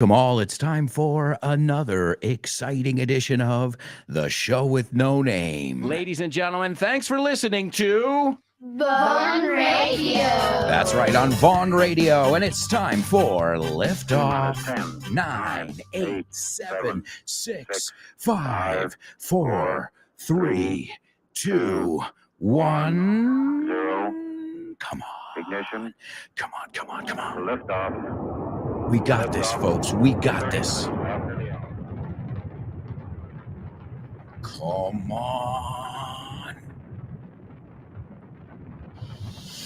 Welcome all. It's time for another exciting edition of The Show with No Name. Ladies and gentlemen, thanks for listening to Vaughn Radio. That's right, on Vaughn Radio, and it's time for Liftoff. 9, 8, 7, 6, 5, 4, 3, 2, 1. 0. Come on. Ignition. Come on. Liftoff. We got this, folks. We got this. Come on.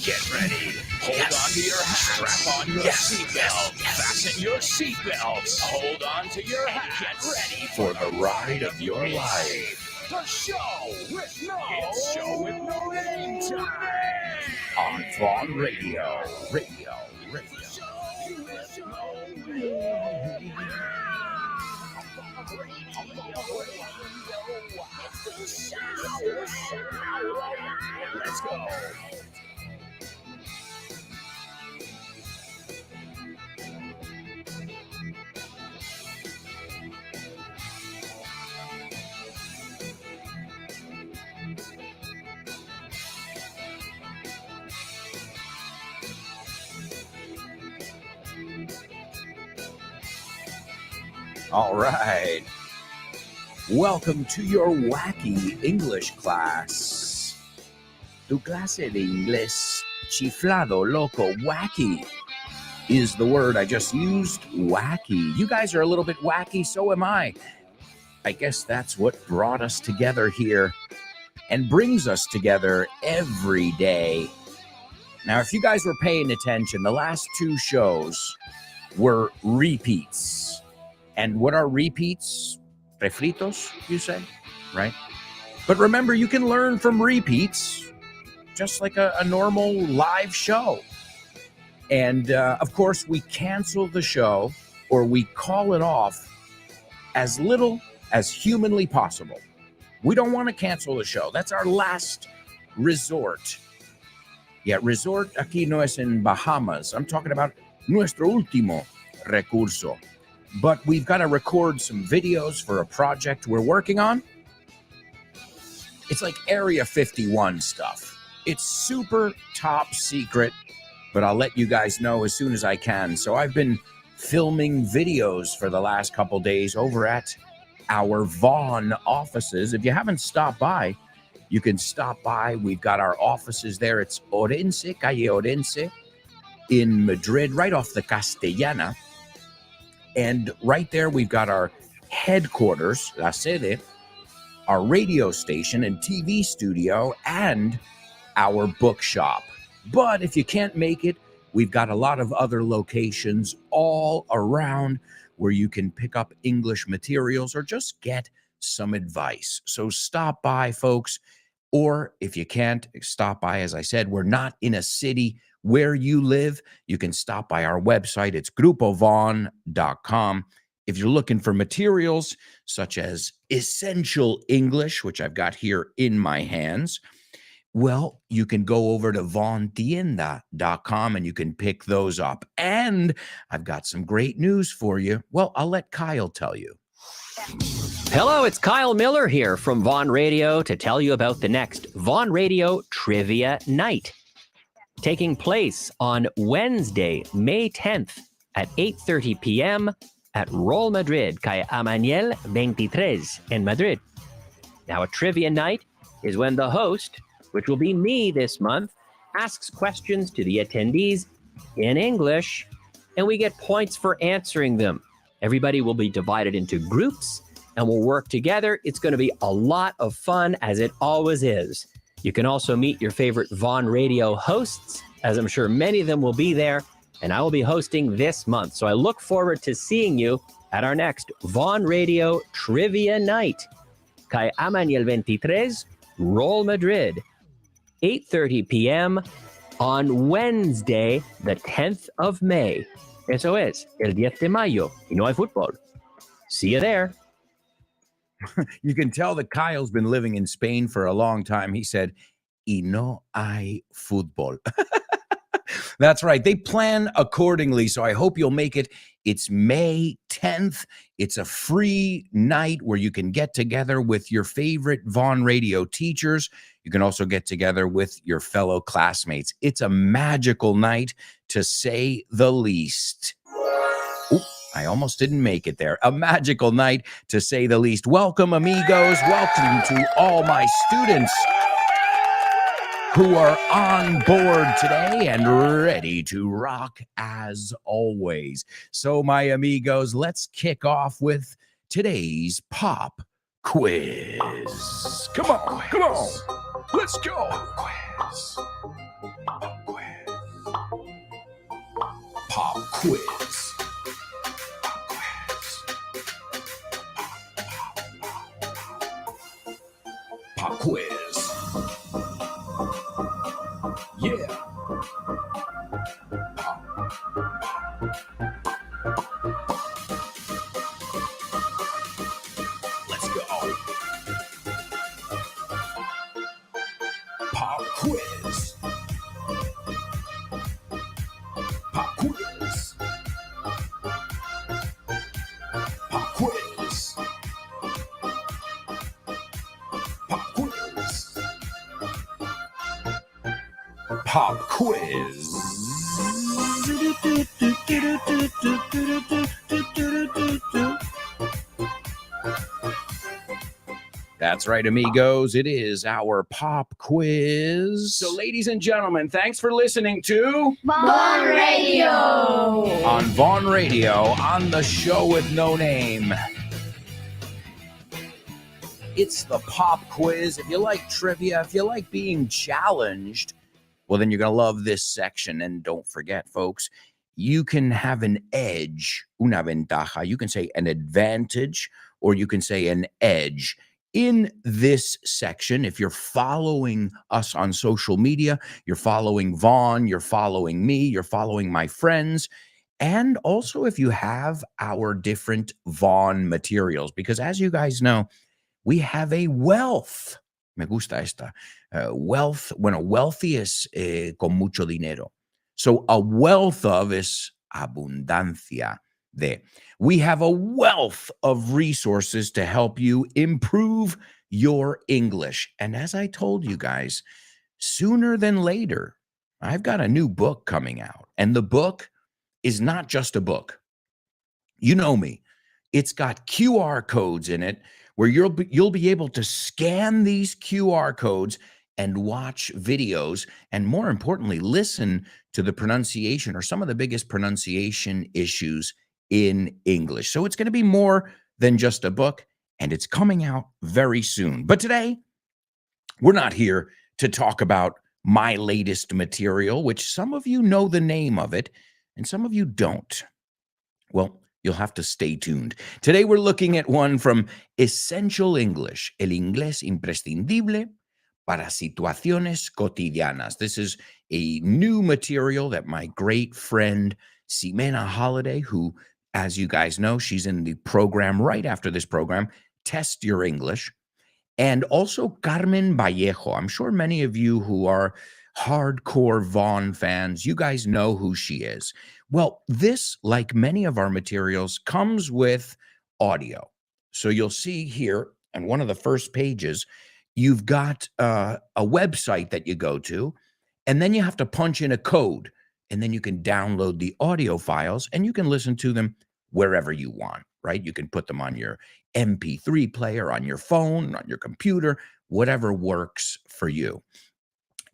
Get ready. Hold on to your hat. Strap on your seatbelt. Fasten your seatbelts. Hold on to your hat. Get ready For the ride of your life. The show with no name time. On Vaughn Radio. Radio. Let's go. All right. Welcome to your wacky English class. Tu clase de inglés chiflado, loco, wacky is the word I just used. Wacky. You guys are a little bit wacky, so am I. I guess that's what brought us together here and brings us together every day. Now, if you guys were paying attention, the last two shows were repeats. And what are repeats? Refritos, you say, right? But remember, you can learn from repeats just like a normal live show. And of course, we cancel the show or we call it off as little as humanly possible. We don't want to cancel the show. That's our last resort. Yeah, resort aquí no es en Bahamas. I'm talking about nuestro último recurso. But we've got to record some videos for a project we're working on. It's like Area 51 stuff. It's super top secret, but I'll let you guys know as soon as I can. So I've been filming videos for the last couple days over at our Vaughn offices. If you haven't stopped by, you can stop by. We've got our offices there. It's Orense, Calle Orense in Madrid, right off the Castellana. And right there, we've got our headquarters, La Sede, our radio station and TV studio, and our bookshop. But if you can't make it, we've got a lot of other locations all around where you can pick up English materials or just get some advice. So stop by, folks. Or if you can't stop by, as I said, we're not in a city where you live. You can stop by our website. It's grupovon.com. If you're looking for materials such as Essential English, which I've got here in my hands, well, you can go over to vontienda.com and you can pick those up. And I've got some great news for you. Well, I'll let Kyle tell you. Hello, it's Kyle Miller here from Vaughn Radio to tell you about the next Vaughn Radio Trivia Night, taking place on Wednesday, May 10th at 8:30 p.m. at Roll Madrid, Calle Amaniel 23 in Madrid. Now, a trivia night is when the host, which will be me this month, asks questions to the attendees in English, and we get points for answering them. Everybody will be divided into groups, and we'll work together. It's going to be a lot of fun, as it always is. You can also meet your favorite Vaughn Radio hosts, as I'm sure many of them will be there, and I will be hosting this month. So I look forward to seeing you at our next Vaughn Radio Trivia Night. Calle Amaniel 23, Roll Madrid, 8:30 p.m. on Wednesday, the 10th of May. Eso es, el 10 de mayo, y no hay fútbol. See you there. You can tell that Kyle's been living in Spain for a long time. He said, y no hay fútbol. That's right. They plan accordingly, so I hope you'll make it It's May 10th. It's a free night where you can get together with your favorite Vaughn Radio teachers. You can also get together with your fellow classmates. It's a magical night, to say the least. Oop, I almost didn't make it there. A magical night, to say the least. Welcome, amigos. Welcome to all my students who are on board today and ready to rock as always. So, my amigos, let's kick off with today's pop quiz. Come on, come on. Let's go. Pop quiz. Pop quiz. Yeah. Let's go. Pop quiz. Pop quiz. Pop quiz. Pop quiz. Pop quiz. That's right, amigos. It is our pop quiz. So, ladies and gentlemen, thanks for listening to Vaughn Radio. On Vaughn Radio, on the show with no name. It's the pop quiz. If you like trivia, if you like being challenged, well, then you're going to love this section. And don't forget, folks, you can have an edge, una ventaja. You can say an advantage, or you can say an edge in this section. If you're following us on social media, you're following Vaughn, you're following me, you're following my friends, and also if you have our different Vaughn materials, because as you guys know, we have a wealth. Me gusta esta. Wealth, bueno, wealthy es con mucho dinero. So a wealth of is abundancia de. We have a wealth of resources to help you improve your English. And as I told you guys, sooner than later, I've got a new book coming out. And the book is not just a book. You know me. It's got QR codes in it where you'll be able to scan these QR codes and watch videos, and more importantly, listen to the pronunciation or some of the biggest pronunciation issues in English. So it's going to be more than just a book, and it's coming out very soon. But today, we're not here to talk about my latest material, which some of you know the name of it, and some of you don't. Well, you'll have to stay tuned. Today, we're looking at one from Essential English, el inglés imprescindible para situaciones cotidianas. This is a new material that my great friend, Ximena Holiday, who, as you guys know, she's in the program right after this program, Test Your English, and also Carmen Vallejo. I'm sure many of you who are hardcore Vaughn fans, you guys know who she is. Well, this, like many of our materials, comes with audio. So you'll see here on one of the first pages, you've got a website that you go to, and then you have to punch in a code, and then you can download the audio files, and you can listen to them wherever you want, right? You can put them on your MP3 player, on your phone, on your computer, whatever works for you.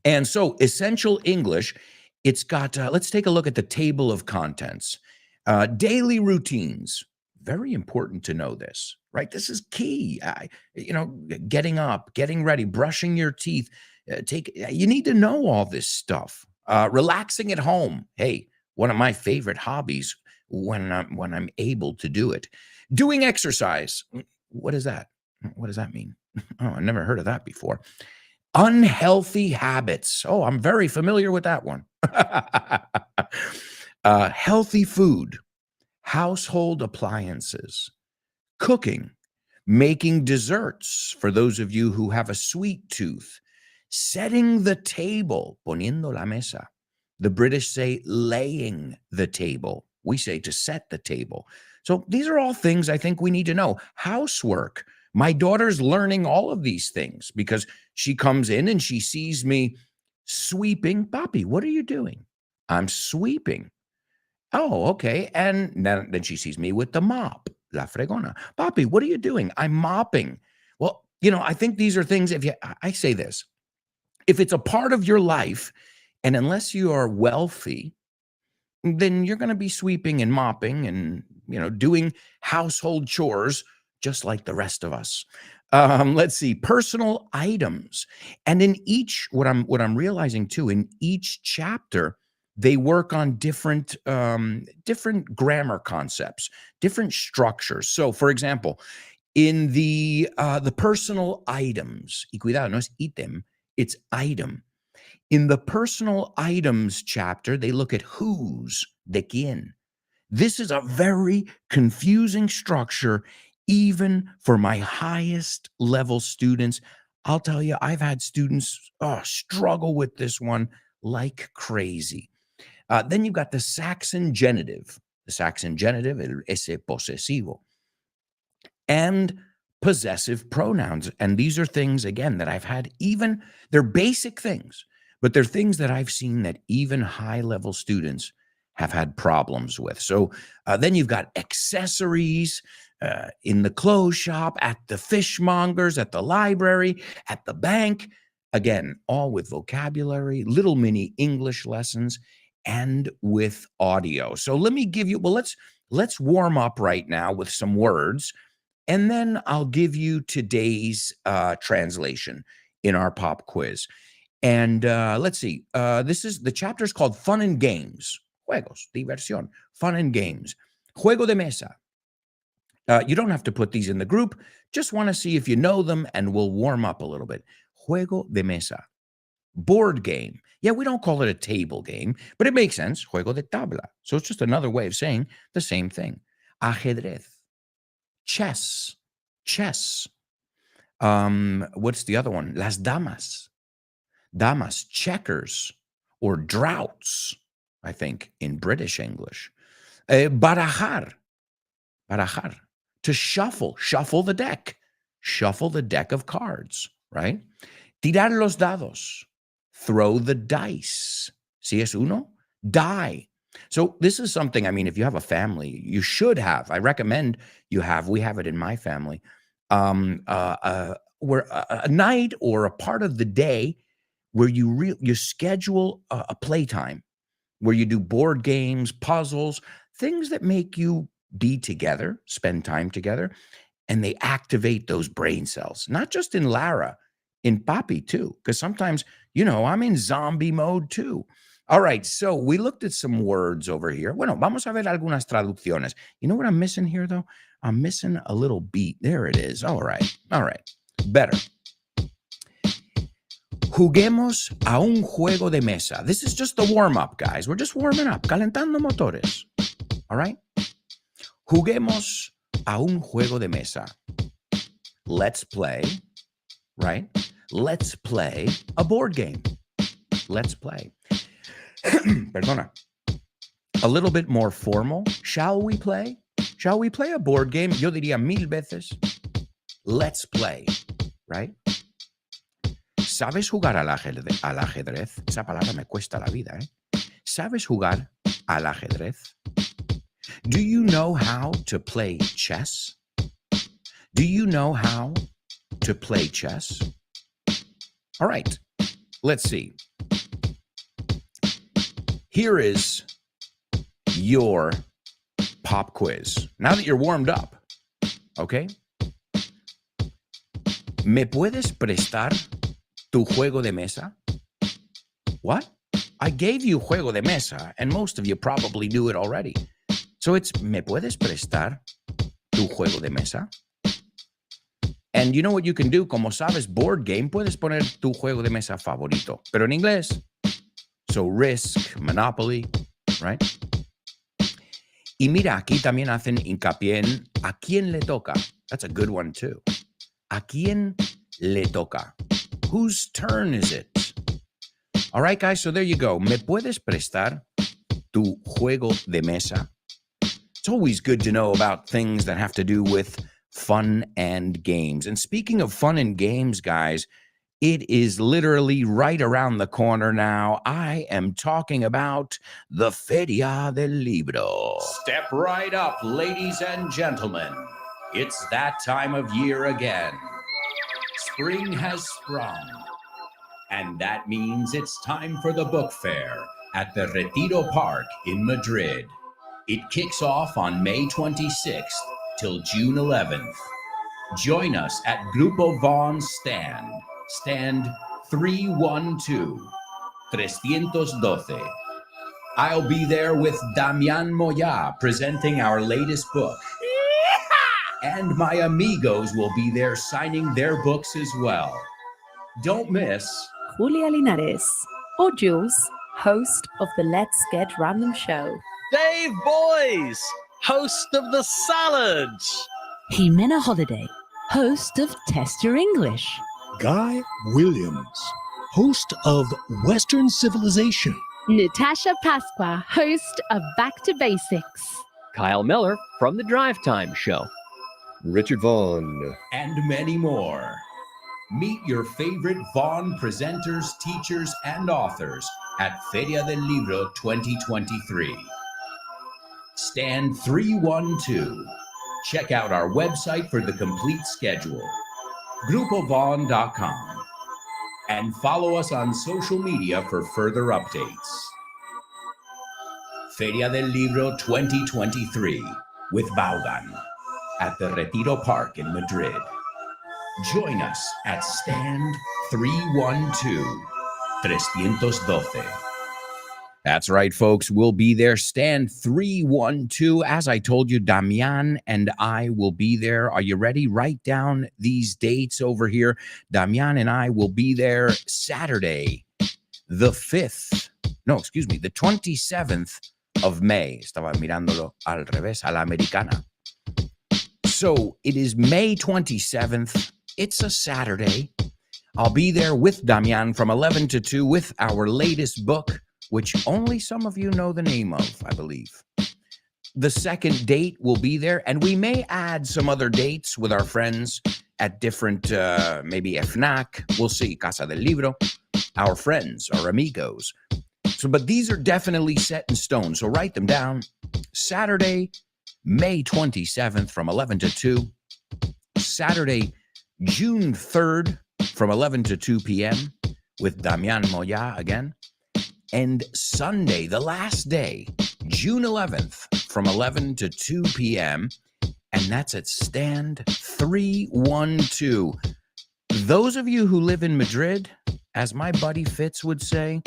And so Essential English, it's got, let's take a look at the table of contents. Daily routines, very important to know this, right? This is key. Getting up, getting ready, brushing your teeth. You need to know all this stuff. Relaxing at home. Hey, one of my favorite hobbies when I'm able to do it. Doing exercise. What is that? What does that mean? Oh, I never heard of that before. Unhealthy habits. Oh, I'm very familiar with that one. Healthy food, household appliances, cooking, making desserts for those of you who have a sweet tooth, setting the table, poniendo la mesa. The British say laying the table We say to set the table. So these are all things I think we need to know. Housework. My daughter's learning all of these things because she comes in and she sees me sweeping. Papi, what are you doing? I'm sweeping. Oh, okay. And then she sees me with the mop, la fregona. Papi, what are you doing? I'm mopping. Well, I think these are things, I say this, if it's a part of your life, and unless you are wealthy, then you're going to be sweeping and mopping and, doing household chores just like the rest of us. Let's see, personal items. And in each, what I'm realizing too, in each chapter, they work on different grammar concepts, different structures. So, for example, in the personal items, y cuidado, no es item, it's item. In the personal items chapter, they look at whose, de quién. This is a very confusing structure, even for my highest level students. I'll tell you, I've had students struggle with this one like crazy. Then you've got the Saxon genitive. The Saxon genitive, el ese posesivo. And possessive pronouns. And these are things, again, that I've had they're basic things, but they're things that I've seen that even high-level students have had problems with. So then you've got accessories in the clothes shop, at the fishmongers, at the library, at the bank. Again, all with vocabulary, little mini English lessons, and with audio. So let me give you, let's warm up right now with some words, and then I'll give you today's translation in our pop quiz. And let's see, the chapter is called Fun and Games. Juegos, diversión, fun and games. Juego de mesa. You don't have to put these in the group. Just want to see if you know them, and we'll warm up a little bit. Juego de mesa. Board game. Yeah, we don't call it a table game, but it makes sense. Juego de tabla. So it's just another way of saying the same thing. Ajedrez. Chess. What's the other one? Las damas. Damas. Checkers or droughts, I think, in British English. Barajar. To shuffle the deck. Shuffle the deck of cards, right? Tirar los dados. Throw the dice. Si es uno, die. So this is something, if you have a family, you should have. I recommend you have. We have it in my family. Where a night or a part of the day where you schedule a playtime, where you do board games, puzzles, things that make you be together, spend time together, and they activate those brain cells, not just in Lara, in Papi too, because sometimes, I'm in zombie mode too. All right, so we looked at some words over here. Bueno, vamos a ver algunas traducciones. You know what I'm missing here, though? I'm missing a little beat. There it is. All right. Better. Juguemos a un juego de mesa. This is just the warm-up, guys. We're just warming up, calentando motores. All right? Juguemos a un juego de mesa. Let's play, right? Let's play a board game. Let's play. Perdona. A little bit more formal. Shall we play? Shall we play a board game? Yo diría 1000 veces. Let's play, right? ¿Sabes jugar al ajedrez? Esa palabra me cuesta la vida, ¿eh? ¿Sabes jugar al ajedrez? Do you know how to play chess? Do you know how to play chess? All right, let's see. Here is your pop quiz. Now that you're warmed up, okay? ¿Me puedes prestar tu juego de mesa? What? I gave you juego de mesa, and most of you probably knew it already. So it's, ¿me puedes prestar tu juego de mesa? And you know what you can do? Como sabes, board game, puedes poner tu juego de mesa favorito, pero en inglés. So Risk, Monopoly, right? Y mira, aquí también hacen hincapié en ¿a quién le toca? That's a good one too. ¿A quién le toca? Whose turn is it? All right, guys, so there you go. ¿Me puedes prestar tu juego de mesa? It's always good to know about things that have to do with fun and games. And speaking of fun and games, guys, it is literally right around the corner now. I am talking about the Feria del Libro. Step right up, ladies and gentlemen. It's that time of year again. Spring has sprung, and that means it's time for the book fair at the Retiro Park in Madrid. It kicks off on May 26th till June 11th. Join us at Grupo Vaughn's stand 312, 312. I'll be there with Damian Moya presenting our latest book. And my amigos will be there signing their books as well. Don't miss Julia Linares, or Jules, host of the Let's Get Random show. Dave Boys, host of The Salads. Jimena Holiday, host of Test Your English. Guy Williams, host of Western Civilization. Natasha Pasqua, host of Back to Basics. Kyle Miller from The Drive Time Show. Richard Vaughn. and many more. Meet your favorite Vaughan presenters, teachers, and authors at Feria del Libro 2023. Stand 312. Check out our website for the complete schedule, grupovaughan.com, and follow us on social media for further updates. Feria del Libro 2023 with Vaughan at the Retiro Park in Madrid. Join us at stand 312, 312. That's right, folks. We'll be there. Stand 312. As I told you, Damian and I will be there. Are you ready? Write down these dates over here. Damian and I will be there Saturday, the 27th of May. Estaba mirándolo al revés, a la americana. So it is May 27th. It's a Saturday. I'll be there with Damian from 11 to 2 with our latest book, which only some of you know the name of, I believe. The second date will be there, and we may add some other dates with our friends at different, maybe FNAC. We'll see, Casa del Libro, our friends, our amigos. So, but these are definitely set in stone, so write them down. Saturday, May 27th from 11 to 2. Saturday, June 3rd from 11 to 2 p.m. with Damian Moya again. And Sunday, the last day, June 11th from 11 to 2 p.m. And that's at stand 312. Those of you who live in Madrid, as my buddy Fitz would say,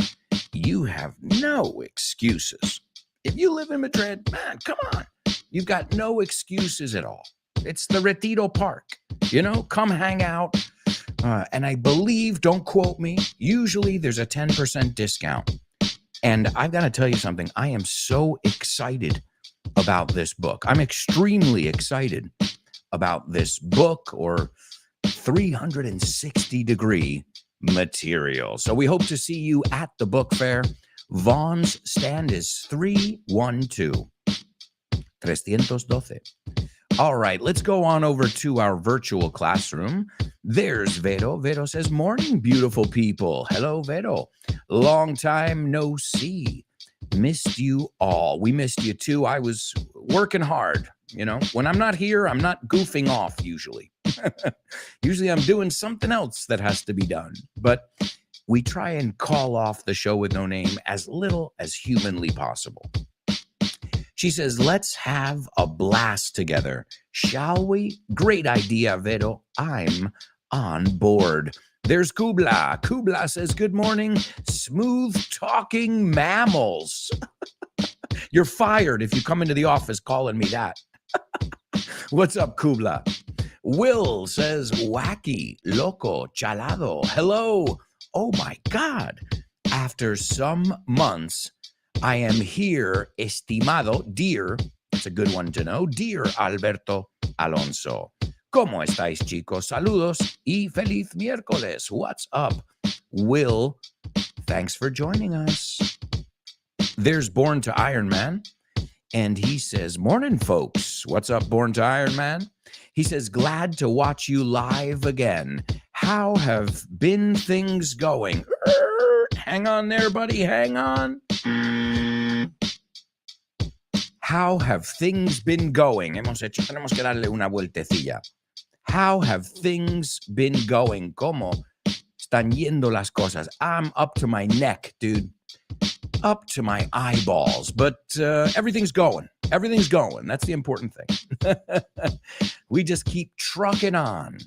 you have no excuses. If you live in Madrid, man, come on. You've got no excuses at all. It's the Retiro Park. You know, come hang out. And I believe, don't quote me, usually there's a 10% discount. And I've got to tell you something. I am so excited about this book. I'm extremely excited about this book or 360-degree material. So we hope to see you at the book fair. Vaughn's stand is 312. 312. All right, let's go on over to our virtual classroom. There's Vero. Vero says, morning, beautiful people. Hello, Vero. Long time no see. Missed you all. We missed you too. I was working hard. You know, when I'm not here, I'm not goofing off usually. Usually I'm doing something else that has to be done. But we try and call off the show with no name as little as humanly possible. She says, let's have a blast together. Shall we? Great idea, Vero. I'm on board. There's Kubla. Kubla says, good morning, smooth talking mammals. You're fired if you come into the office calling me that. What's up, Kubla? Will says, wacky, loco, chalado. Hello. Oh my God. After some months, I am here, estimado, dear, it's a good one to know, dear Alberto Alonso. ¿Cómo estáis, chicos? Saludos y feliz miércoles. What's up, Will? Thanks for joining us. There's Born to Iron Man. And he says, morning, folks. What's up, Born to Iron Man? He says, glad to watch you live again. How have been things going? Hang on there, buddy. Hang on. How have things been going? Tenemos que darle una vueltecilla. How have things been going? ¿Cómo están yendo las cosas? I'm up to my neck, dude. Up to my eyeballs. But everything's going. Everything's going. That's the important thing. We just keep trucking on.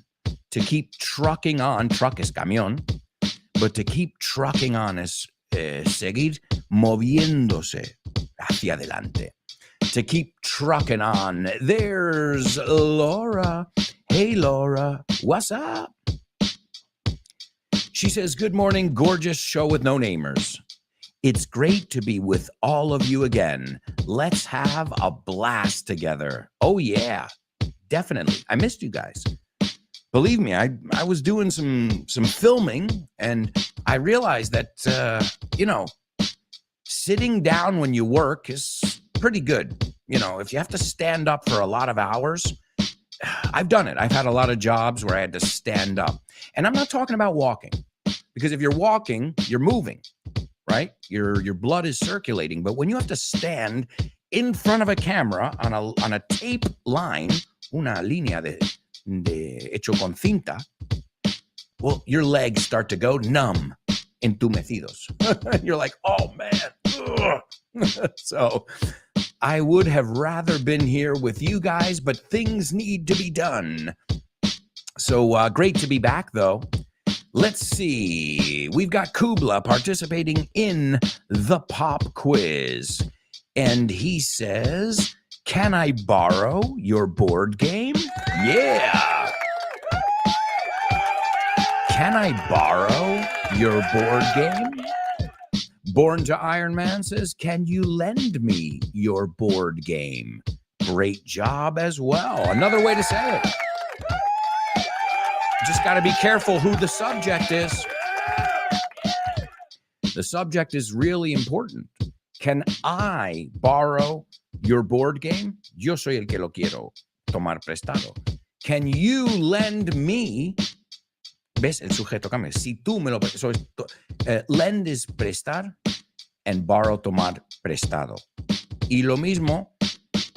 To keep trucking on. Truck es camión. But to keep trucking on es seguir moviéndose hacia adelante. To keep trucking on. There's Laura. Hey, Laura. What's up? She says, good morning, gorgeous show with no namers. It's great to be with all of you again. Let's have a blast together. Oh, yeah, definitely. I missed you guys. Believe me, I was doing some filming, and I realized that, sitting down when you work is pretty good. If you have to stand up for a lot of hours, I've done it. I've had a lot of jobs where I had to stand up. And I'm not talking about walking, because if you're walking, you're moving. Right? Your blood is circulating. But when you have to stand in front of a camera on a tape line, una línea de hecho con cinta, well, your legs start to go numb, entumecidos. You're like, oh, man. So I would have rather been here with you guys, but things need to be done. So great to be back, though. Let's see. We've got Kubla participating in the pop quiz. And he says, can I borrow your board game? Yeah. Can I borrow your board game? Born to Iron Man says, can you lend me your board game? Great job as well. Another way to say it. Just got to be careful who the subject is. The subject is really important. Can I borrow your board game? Yo soy el que lo quiero tomar prestado. Can you lend me? ¿Ves? El sujeto cambia. Si tú me lo... So, lend is prestar and borrow, tomar prestado. Y lo mismo,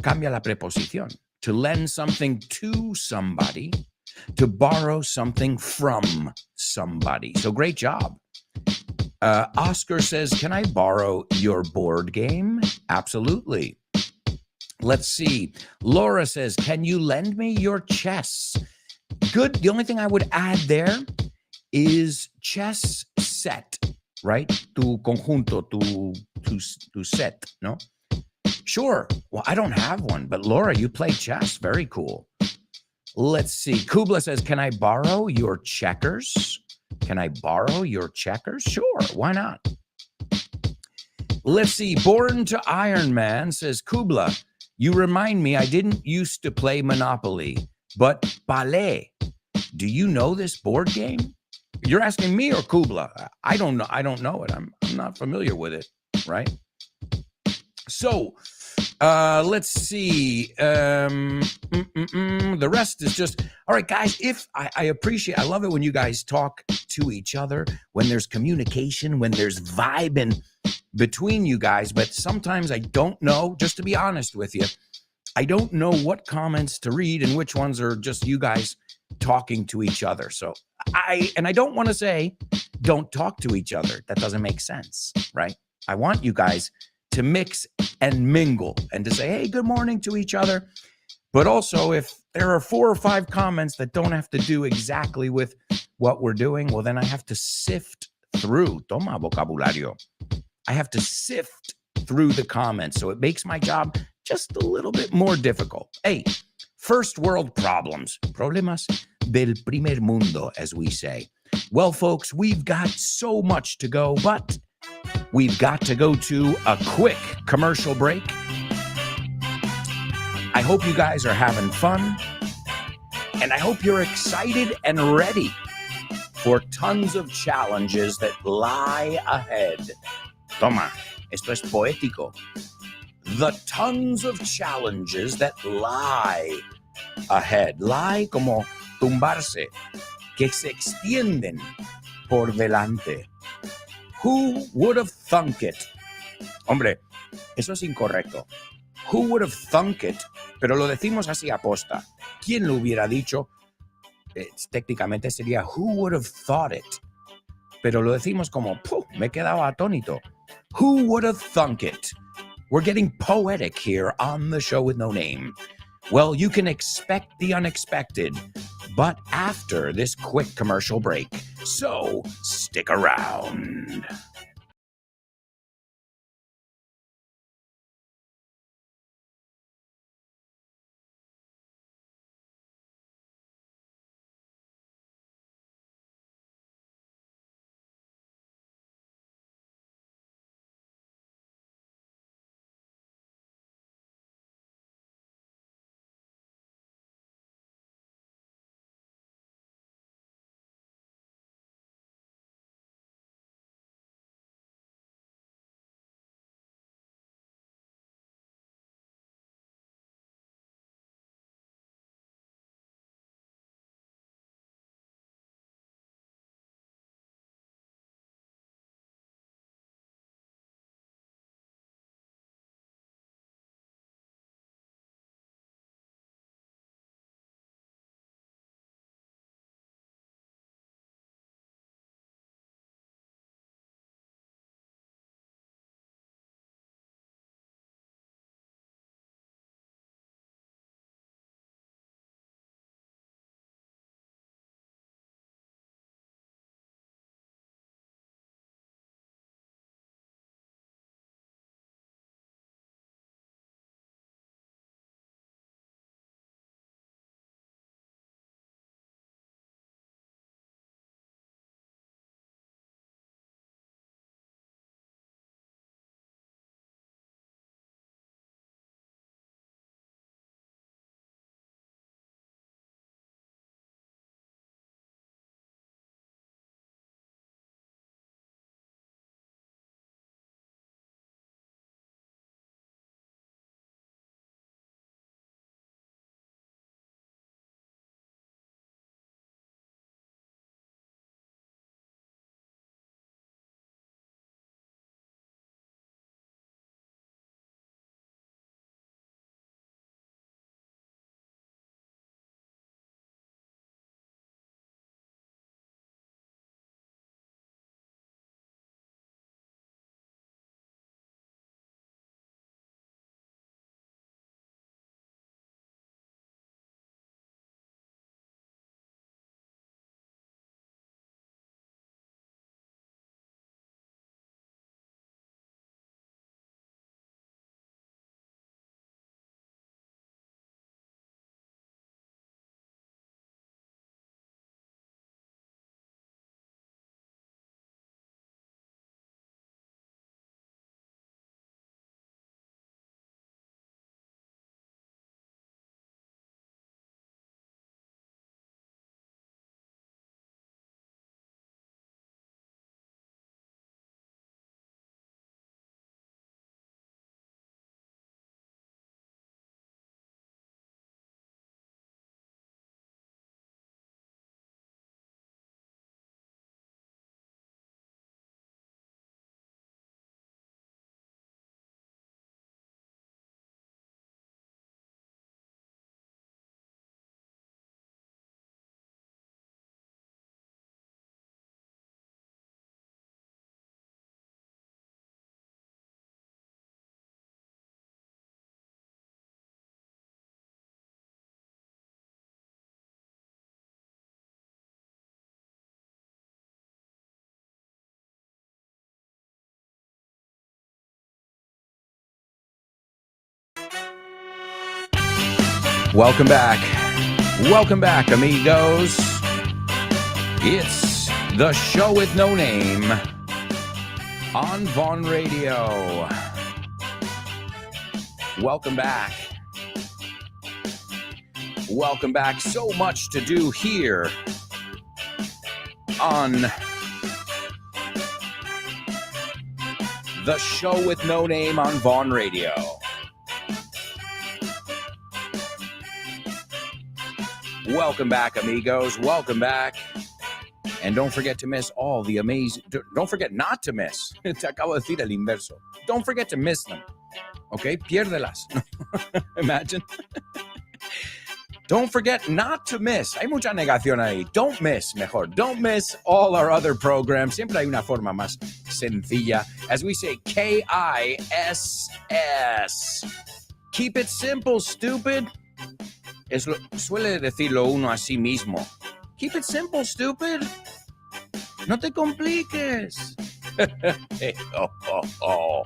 cambia la preposición. To lend something to somebody, to borrow something from somebody. So great job. Oscar says, can I borrow your board game? Absolutely. Let's see. Laura says, can you lend me your chess? Good. The only thing I would add there is chess set, right? Tu conjunto, tu set, no? Sure. Well, I don't have one, but Laura, you play chess. Very cool. Let's see. Kubla says, can I borrow your checkers? Can I borrow your checkers? Sure. Why not? Let's see. Born to Iron Man says, Kubla, you remind me I didn't used to play Monopoly, but Ballet. Do you know this board game? You're asking me or Kubla? I don't know. I don't know it. I'm not familiar with it, right? So, let's see. The rest is just, all right, guys, I love it when you guys talk to each other, when there's communication, when there's vibing between you guys. But sometimes I don't know, just to be honest with you, I don't know what comments to read and which ones are just you guys talking to each other. So I don't want to say don't talk to each other. That doesn't make sense, right? I want you guys to mix and mingle and to say, hey, good morning to each other. But also, if there are 4 or 5 comments that don't have to do exactly with what we're doing, well, then I have to sift through. Toma vocabulario. I have to sift through the comments. So it makes my job just a little bit more difficult. Hey, first world problems. Problemas del primer mundo, as we say. Well, folks, we've got so much to go, but we've got to go to a quick commercial break. I hope you guys are having fun, and I hope you're excited and ready for tons of challenges that lie ahead. Toma, esto es poético. the tons of challenges that lie ahead. Lie como tumbarse, que se extienden por delante. Who would have thunk it? Hombre, eso es incorrecto. Who would have thunk it? Pero lo decimos así aposta. ¿Quién lo hubiera dicho? Técnicamente sería who would have thought it. Pero lo decimos como, me quedaba atónito. Who would have thunk it? We're getting poetic here on the show with no name. Well, you can expect the unexpected, but after this quick commercial break. So stick around. Welcome back. Welcome back, amigos. It's the show with no name on Vaughn Radio. Welcome back. Welcome back. So much to do here on the show with no name on Vaughn Radio. Welcome back, amigos. Welcome back. And don't forget to miss all the amazing... Don't forget not to miss. Te acabo de decir el inverso. Don't forget to miss them. Okay? Piérdelas. Imagine. Don't forget not to miss. Hay mucha negación ahí. Don't miss, mejor. Don't miss all our other programs. Siempre hay una forma más sencilla. As we say, K-I-S-S. Keep it simple, stupid. Suele decirlo uno a sí mismo. Keep it simple, stupid. No te compliques. Oh, oh, oh.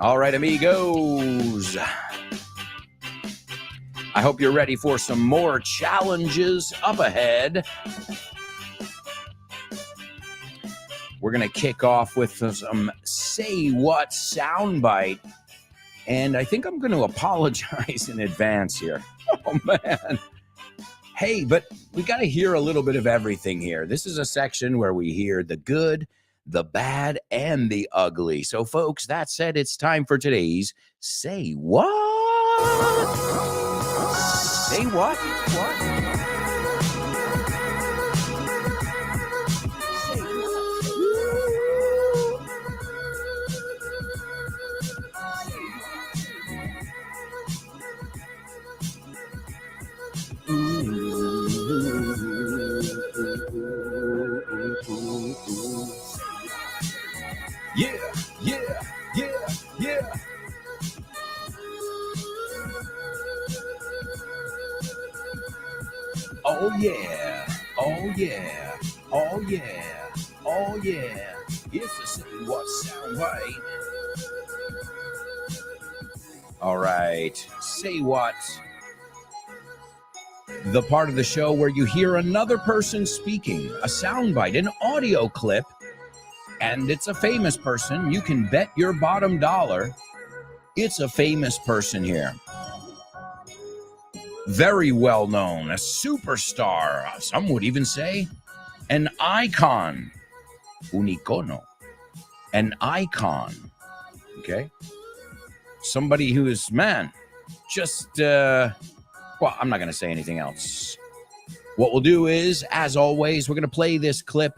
All right, amigos. I hope you're ready for some more challenges up ahead. We're going to kick off with some Say What soundbite. And I think I'm going to apologize in advance here. Oh, man. Hey, but we got to hear a little bit of everything here. This is a section where we hear the good, the bad, and the ugly. So, folks, that said, it's time for today's Say What? Say what? What? Yeah, yeah, yeah, yeah. Oh yeah, oh yeah, oh yeah, oh yeah. It's the Say What soundbite. All right, Say What. The part of the show where you hear another person speaking, a soundbite, an audio clip, and it's a famous person. You can bet your bottom dollar it's a famous person here. Very well known, a superstar, some would even say an icon, un icono, an icon, okay? Somebody who is, man, just, well, I'm not going to say anything else. What we'll do is, as always, we're going to play this clip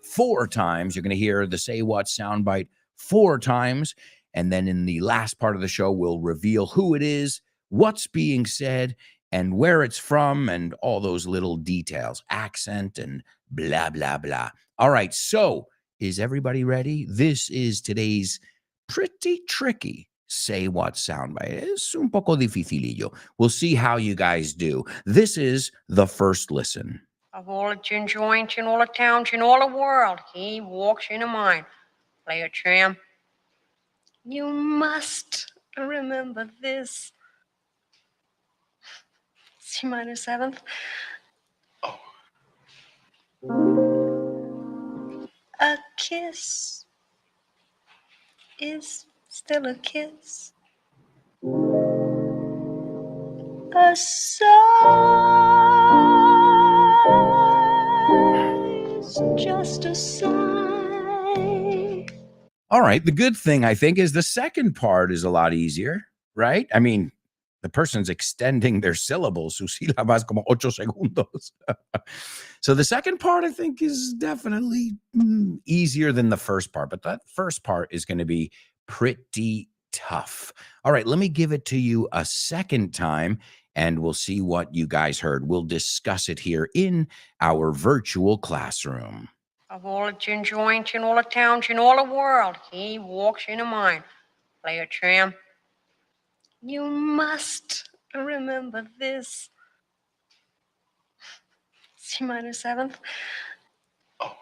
4 times. You're going to hear the Say What soundbite 4 times. And then in the last part of the show, we'll reveal who it is, what's being said, and where it's from, and all those little details, accent and blah, blah, blah. All right, so is everybody ready? This is today's pretty tricky Say What soundbite. Es un poco dificilillo. We'll see how you guys do. This is the first listen. Of all the gin joints in all the towns in all the world, he walks into mine. Play a tram. You must remember this. C minor 7th. Oh. A kiss is still a kiss. A sigh is just a sigh. All right. The good thing, I think, is the second part is a lot easier, right? I mean, the person's extending their syllables. Sus sílabas como 8 segundos. So the second part, I think, is definitely easier than the first part. But that first part is going to be pretty tough. All right. Let me give it to you a second time, and we'll see what you guys heard. We'll discuss it here in our virtual classroom. Of all the gin joints in all the towns in all the world, he walks into mine. Play a tram. You must remember this. C minor 7th. Oh.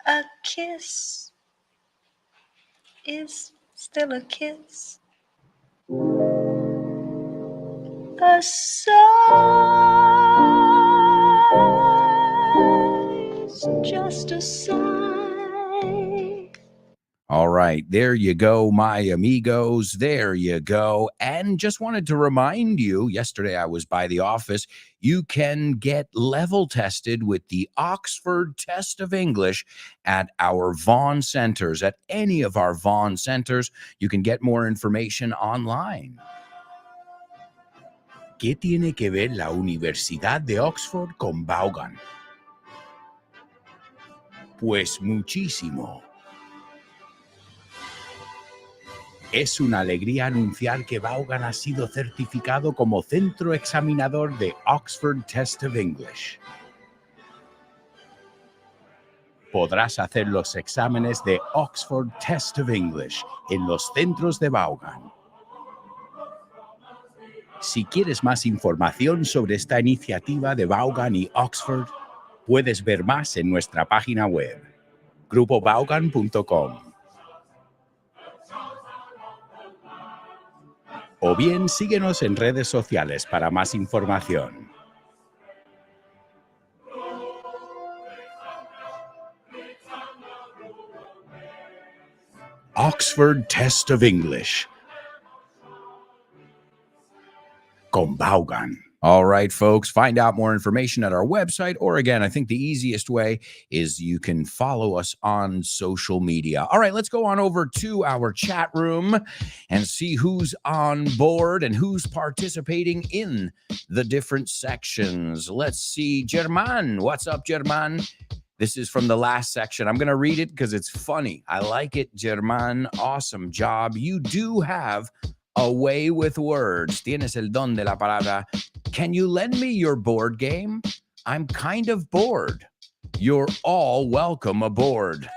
A kiss is still a kiss. A sigh is just a sigh. All right, there you go, my amigos. There you go. And just wanted to remind you, yesterday I was by the office. You can get level tested with the Oxford Test of English at our Vaughan centers. At any of our Vaughan centers, you can get more information online. ¿Qué tiene que ver la Universidad de Oxford con Vaughan? Pues muchísimo. Es una alegría anunciar que Vaughan ha sido certificado como centro examinador de Oxford Test of English. Podrás hacer los exámenes de Oxford Test of English en los centros de Vaughan. Si quieres más información sobre esta iniciativa de Vaughan y Oxford, puedes ver más en nuestra página web, grupovaughan.com. O bien síguenos en redes sociales para más información. Oxford Test of English con Vaughan. All right, folks, find out more information at our website, or again, I think the easiest way is you can follow us on social media. All right, let's go on over to our chat room and see who's on board and who's participating in the different sections. Let's see, German. What's up, German? This is from the last section. I'm going to read it because it's funny. I like it, German. Awesome job. You do have a way with words. Tienes el don de la palabra. Can you lend me your board game? I'm kind of bored. You're all welcome aboard.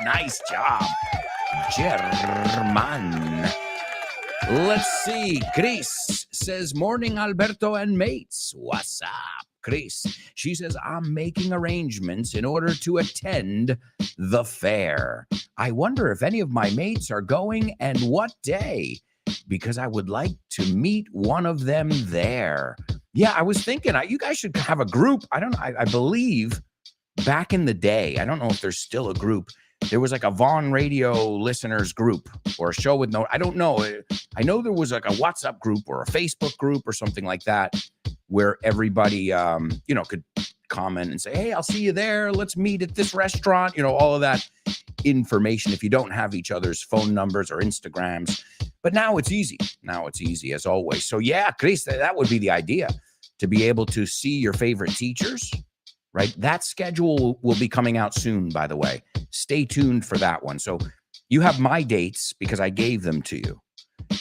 Nice job, German. Let's see. Chris says, morning, Alberto and mates. What's up, Chris? She says, I'm making arrangements in order to attend the fair. I wonder if any of my mates are going and what day, because I would like to meet one of them there. Yeah, I was thinking, you guys should have a group. I believe back in the day, I don't know if there's still a group. There was like a Vaughn Radio listeners group or a show with no, I don't know. I know there was like a WhatsApp group or a Facebook group or something like that where everybody, could comment and say, hey, I'll see you there. Let's meet at this restaurant. All of that information if you don't have each other's phone numbers or Instagrams. But now it's easy. Now it's easy as always. So yeah, Chris, that would be the idea, to be able to see your favorite teachers, right? That schedule will be coming out soon, by the way. Stay tuned for that one. So you have my dates because I gave them to you.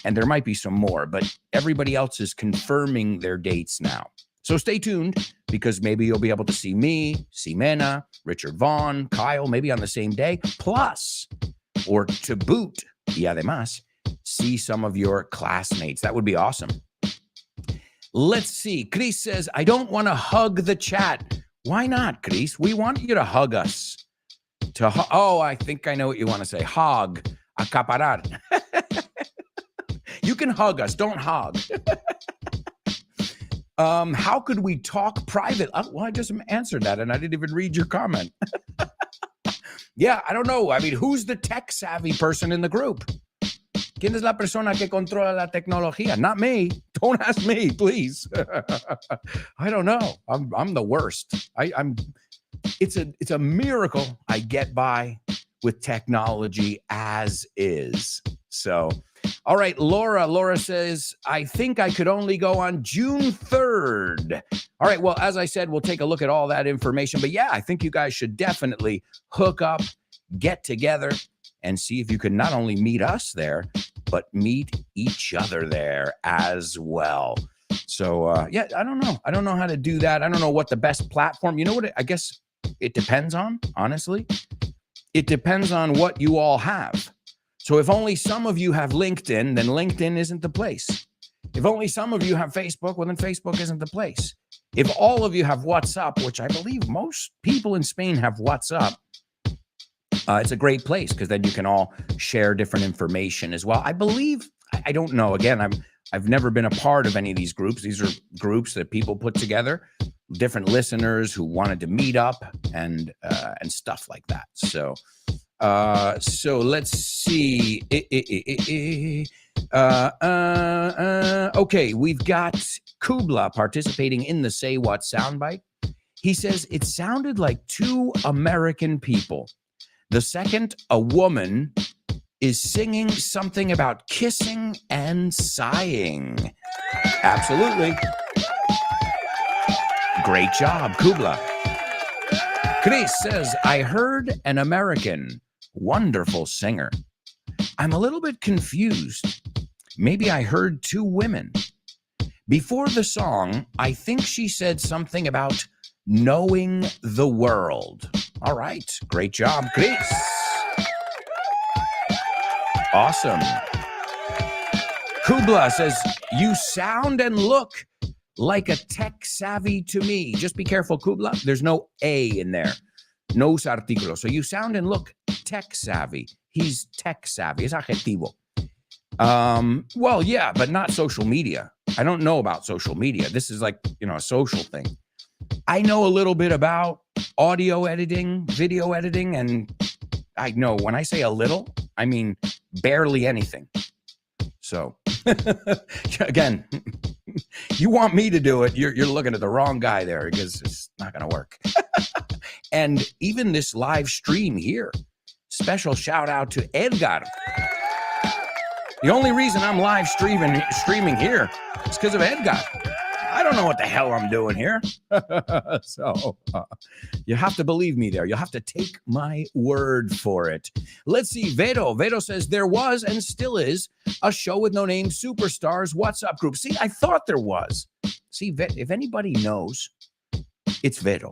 And there might be some more, but everybody else is confirming their dates now. So stay tuned because maybe you'll be able to see me, see Mena, Richard Vaughn, Kyle, maybe on the same day. Plus, or to boot, y además, see some of your classmates. That would be awesome. Let's see. Chris says, I don't want to hug the chat. Why not, Chris? We want you to hug us. I think I know what you want to say. Hog, acaparar. You can hug us. Don't hog. How could we talk private? Well, I just answered that, and I didn't even read your comment. Yeah, I don't know. I mean, who's the tech-savvy person in the group? ¿Quién es la persona que controla la tecnología? Not me. Don't ask me, please. I don't know. I'm the worst. It's a miracle I get by with technology as is. So, all right, Laura says, I think I could only go on June 3rd. All right, well, as I said, we'll take a look at all that information. But yeah, I think you guys should definitely hook up, get together, and see if you can not only meet us there, but meet each other there as well. So, yeah, I don't know. I don't know how to do that. I don't know what the best platform, you know what I guess it depends on, honestly. It depends on what you all have. So if only some of you have LinkedIn, then LinkedIn isn't the place. If only some of you have Facebook, well, then Facebook isn't the place. If all of you have WhatsApp, which I believe most people in Spain have WhatsApp, it's a great place because then you can all share different information as well. I believe, I don't know. Again, I've never been a part of any of these groups. These are groups that people put together, different listeners who wanted to meet up and stuff like that. So let's see. Okay, we've got Kubla participating in the Say What soundbite. He says, it sounded like two American people. The second, a woman, is singing something about kissing and sighing. Absolutely. Great job, Kubla. Chris says, I heard an American, wonderful singer. I'm a little bit confused. Maybe I heard two women. Before the song, I think she said something about knowing the world. All right. Great job, Chris. Awesome. Kubla says, you sound and look like a tech savvy to me. Just be careful, Kubla. There's no A in there. Nos artículos. So you sound and look tech savvy. He's tech savvy. Es adjetivo. Well, yeah, but not social media. I don't know about social media. This is like, a social thing. I know a little bit about audio editing, video editing, and I know when I say a little, I mean barely anything. So, again, you want me to do it, you're looking at the wrong guy there because it's not going to work. And even this live stream here, special shout out to Edgar. The only reason I'm live streaming here is because of Edgar. I don't know what the hell I'm doing here. So you have to believe me there. You'll have to take my word for it. Let's see. Vero says there was and still is a show with no name superstars WhatsApp group. See, I thought there was. See, if anybody knows, it's Vero.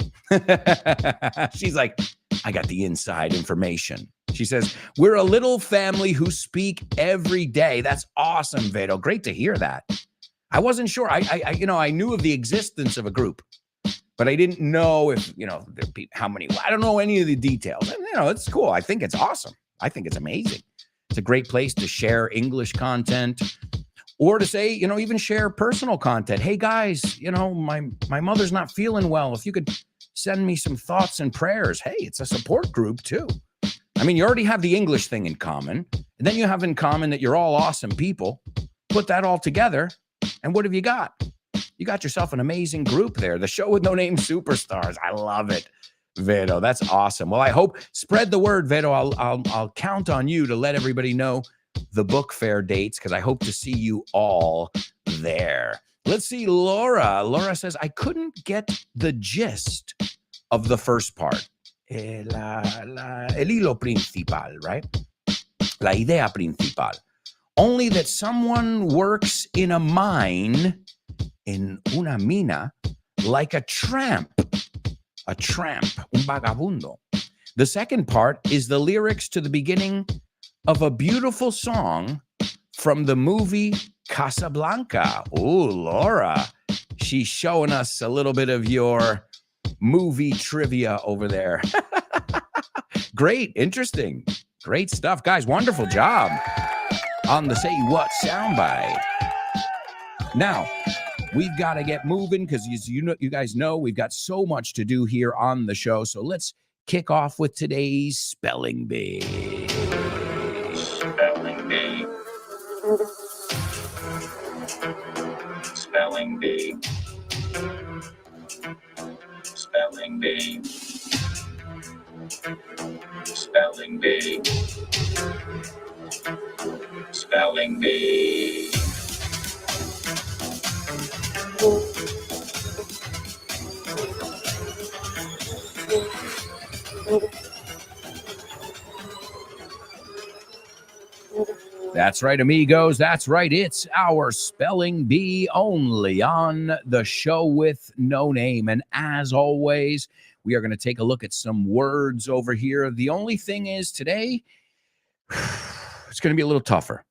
She's like, I got the inside information. She says, we're a little family who speak every day. That's awesome, Vero. Great to hear that. I wasn't sure. I knew of the existence of a group, but I didn't know if, how many. I don't know any of the details. And, it's cool. I think it's awesome. I think it's amazing. It's a great place to share English content or to say, even share personal content. Hey, guys, my mother's not feeling well. If you could send me some thoughts and prayers. Hey, it's a support group, too. I mean, you already have the English thing in common. And then you have in common that you're all awesome people. Put that all together. And what have you got? You got yourself an amazing group there. The show with no name superstars. I love it, Vero. That's awesome. Well, I hope spread the word, Vero. I'll count on you to let everybody know the book fair dates because I hope to see you all there. Let's see, Laura. Laura says I couldn't get the gist of the first part. El hilo principal, right? La idea principal. Only that someone works in a mine, in una mina, like a tramp, un vagabundo. The second part is the lyrics to the beginning of a beautiful song from the movie Casablanca. Oh, Laura, she's showing us a little bit of your movie trivia over there. Great, interesting, great stuff. Guys, wonderful job on the Say What soundbite. Now, we've got to get moving because you guys know we've got so much to do here on the show. So let's kick off with today's Spelling Bee. Spelling Bee. Spelling Bee. Spelling Bee. Spelling Bee. Spelling Bee. That's right, amigos. That's right. It's our Spelling Bee only on the show with no name. And as always, we are going to take a look at some words over here. The only thing is today, it's going to be a little tougher.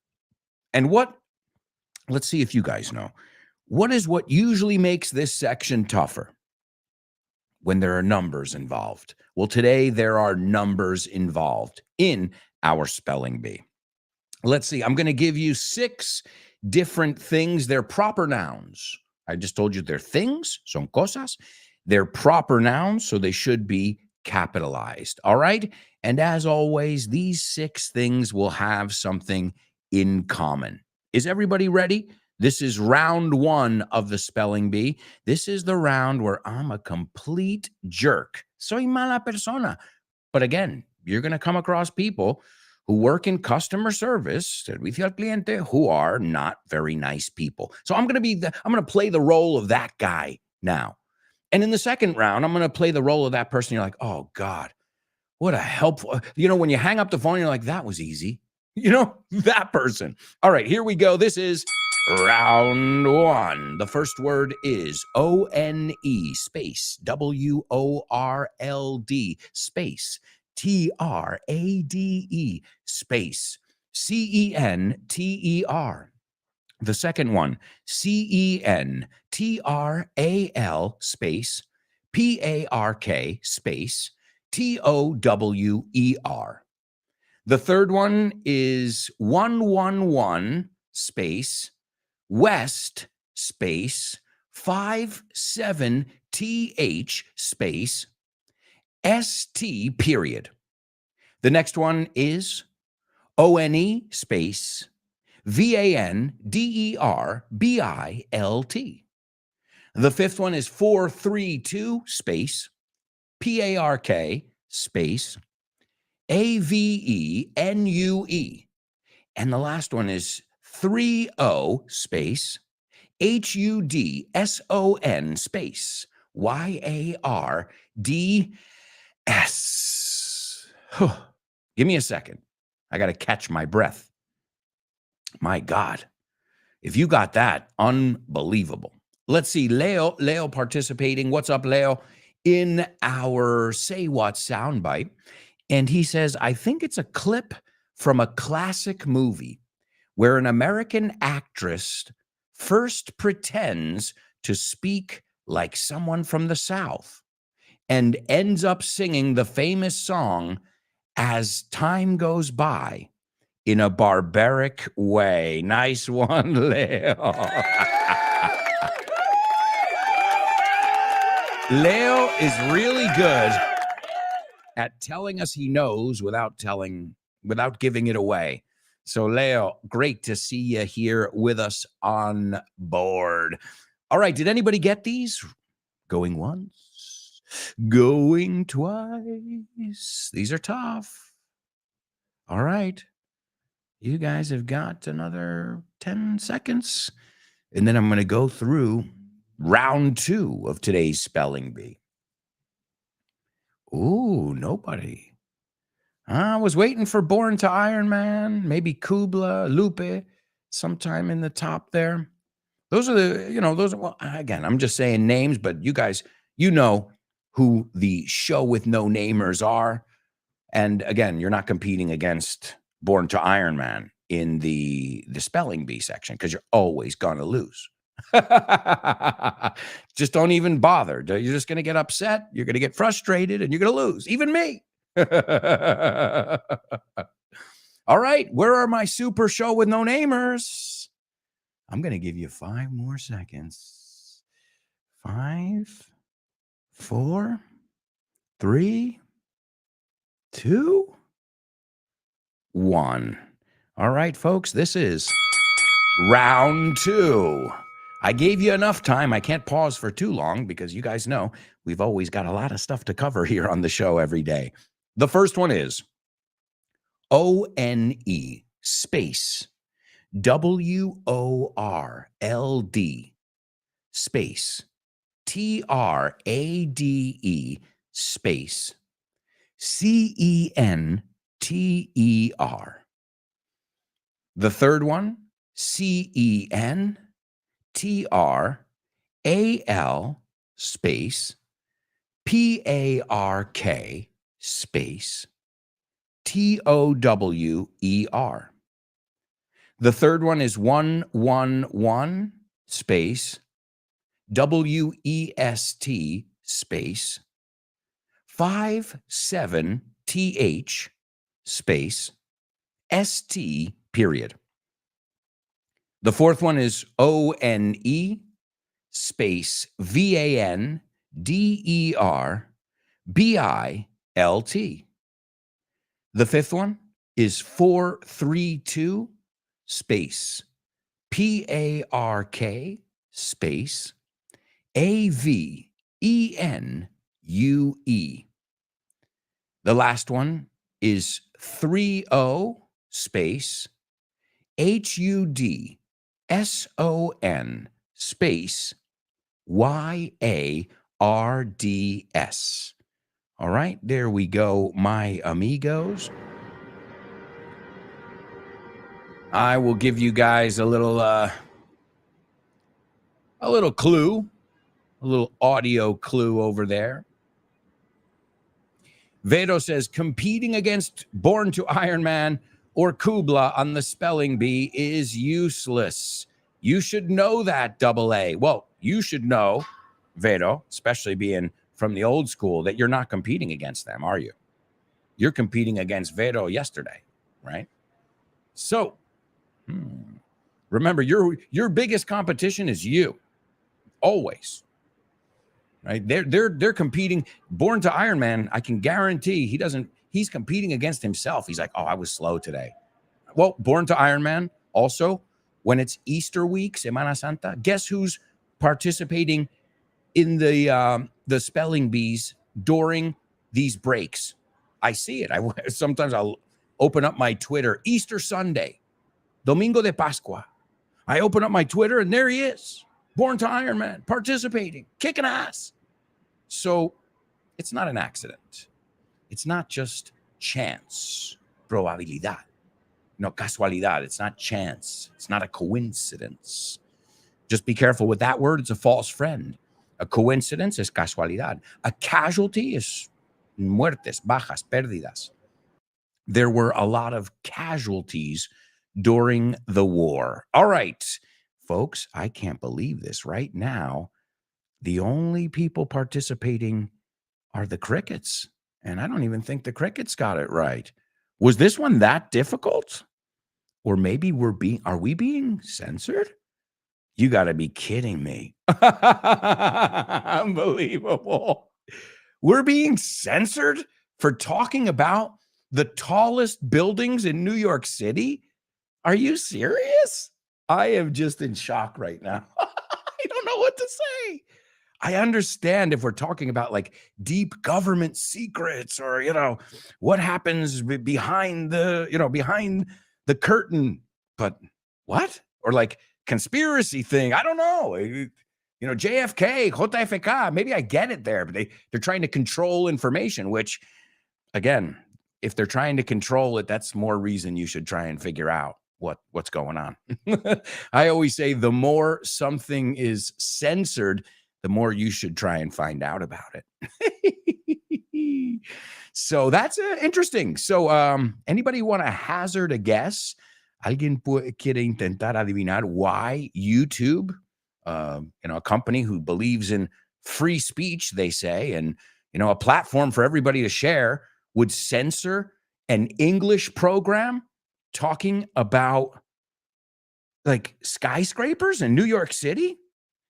And let's see if you guys know, what usually makes this section tougher? When there are numbers involved. Well, today there are numbers involved in our Spelling Bee. Let's see. I'm going to give you 6 different things. They're proper nouns. I just told you they're things, son cosas. They're proper nouns, so they should be capitalized. All right? And as always, these 6 things will have something in common. Is everybody ready? This is round 1 of the Spelling Bee. This is the round where I'm a complete jerk. Soy mala persona. But again, you're going to come across people who work in customer service, servicio al cliente, who are not very nice people. So I'm going to play the role of that guy now. And in the second round, I'm going to play the role of that person. You're like, oh God, what a helpful, when you hang up the phone, you're like, that was easy. That person. All right, here we go. This is round one. The first word is O-N-E space W-O-R-L-D space T-R-A-D-E space C-E-N-T-E-R. The second one, C-E-N-T-R-A-L space P-A-R-K space T-O-W-E-R. The third one is 111 space West space 57TH space ST period. The next one is ONE space VANDERBILT. The fifth one is 432 space PARK space AVENUE. And the last one is 30 space HUDSON space YARDS. Give me a second. I got to catch my breath. My God. If you got that, unbelievable. Let's see. Leo participating. What's up, Leo? In our Say What soundbite. And he says, I think it's a clip from a classic movie where an American actress first pretends to speak like someone from the South and ends up singing the famous song as time goes by in a barbaric way. Nice one, Leo. Leo is really good at telling us he knows without giving it away. So, Leo, great to see you here with us on board. All right, did anybody get these? Going once, going twice. These are tough. All right. You guys have got another 10 seconds. And then I'm going to go through round two of today's spelling bee. Ooh, nobody. I was waiting for Born to Iron Man, maybe Kubla, Lupe, sometime in the top there. Those are well, again, I'm just saying names, but you guys, who the show with no namers are. And again, you're not competing against Born to Iron Man in the spelling bee section because you're always going to lose. Just don't even bother. You're just going to get upset. You're going to get frustrated and you're going to lose. Even me. All right. Where are my super show with no namers? I'm going to give you 5 more seconds. 5, 4, 3, 2, 1. All right, folks, this is round 2. I gave you enough time. I can't pause for too long because you guys know we've always got a lot of stuff to cover here on the show every day. The first one is ONE space WORLD space TRADE space CENTER. The third one, CENTRAL space PARK space TOWER. The third one is 111 space WEST space 57TH space ST period. The fourth one is ONE space VANDERBILT. The fifth one is 432 space PARK space AVENUE. The last one is 30 space HUDSON space YARDS. All right, there we go, my amigos. I will give you guys a little clue, a little audio clue over there. Vero says, competing against Born to Iron Man or Kubla on the spelling bee is useless. You should know that, AA. Well, you should know, Vero, especially being from the old school, that you're not competing against them, are you? You're competing against Vero yesterday, right? So, remember, your biggest competition is you, always. Right? They're competing. Born to Iron Man, I can guarantee he's competing against himself. He's like, oh, I was slow today. Well, Born to Iron Man, also, when it's Easter week, Semana Santa, guess who's participating in the spelling bees during these breaks? I see it. Sometimes I'll open up my Twitter, Easter Sunday, Domingo de Pascua. I open up my Twitter and there he is, Born to Iron Man, participating, kicking ass. So it's not an accident. It's not just chance, probabilidad. No, casualidad. It's not chance. It's not a coincidence. Just be careful with that word. It's a false friend. A coincidence is casualidad. A casualty is muertes, bajas, pérdidas. There were a lot of casualties during the war. All right, folks, I can't believe this right now. The only people participating are the crickets. And I don't even think the crickets got it right. Was this one that difficult? Or maybe are we being censored? You got to be kidding me. Unbelievable. We're being censored for talking about the tallest buildings in New York City? Are you serious? I am just in shock right now. I don't know what to say. I understand if we're talking about like deep government secrets or, what happens behind the curtain, but what? Or like conspiracy thing. I don't know. JFK, JFK, maybe I get it there, but they're trying to control information, which again, if they're trying to control it, that's more reason you should try and figure out what's going on. I always say the more something is censored, the more you should try and find out about it. So that's interesting. So anybody want to hazard a guess? ¿Alguien quiere intentar adivinar why YouTube, a company who believes in free speech, they say, and, a platform for everybody to share, would censor an English program talking about like skyscrapers in New York City?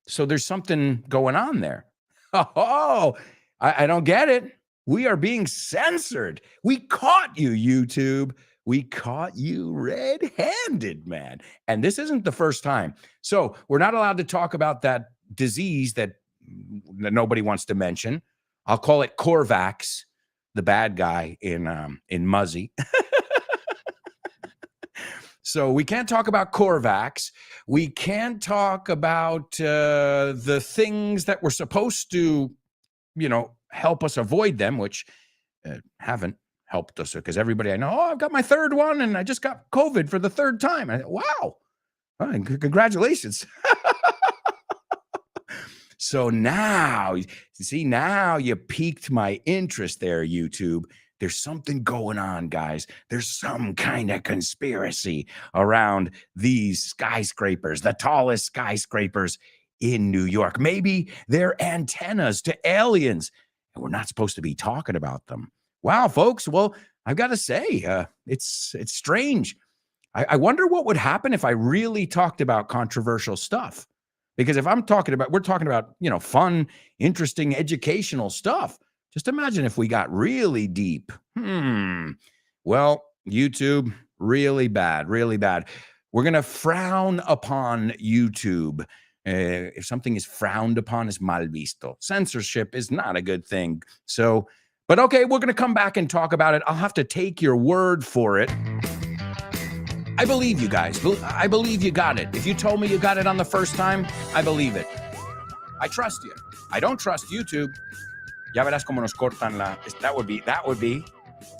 So there's something going on there. Oh, I don't get it. We are being censored. We caught you, YouTube. We caught you red-handed, man. And this isn't the first time. So we're not allowed to talk about that disease that nobody wants to mention. I'll call it Corvax, the bad guy in Muzzy. So we can't talk about Corvax. We can't talk about the things that were supposed to, help us avoid them, which haven't helped us, because everybody I know, I've got my third one and I just got COVID for the third time. Wow. Oh, congratulations. So now you piqued my interest there, YouTube. There's something going on, guys. There's some kind of conspiracy around these skyscrapers, the tallest skyscrapers in New York. Maybe they're antennas to aliens, and we're not supposed to be talking about them. Wow, folks. Well, I've got to say, it's strange. I wonder what would happen if I really talked about controversial stuff. Because if we're talking about, fun, interesting, educational stuff. Just imagine if we got really deep. Well, YouTube, really bad, really bad. We're going to frown upon YouTube. If something is frowned upon, is mal visto. Censorship is not a good thing. So But okay, we're going to come back and talk about it. I'll have to take your word for it. I believe you guys. I believe you got it. If you told me you got it on the first time, I believe it. I trust you. I don't trust YouTube. Ya verás cómo nos cortan la... That would be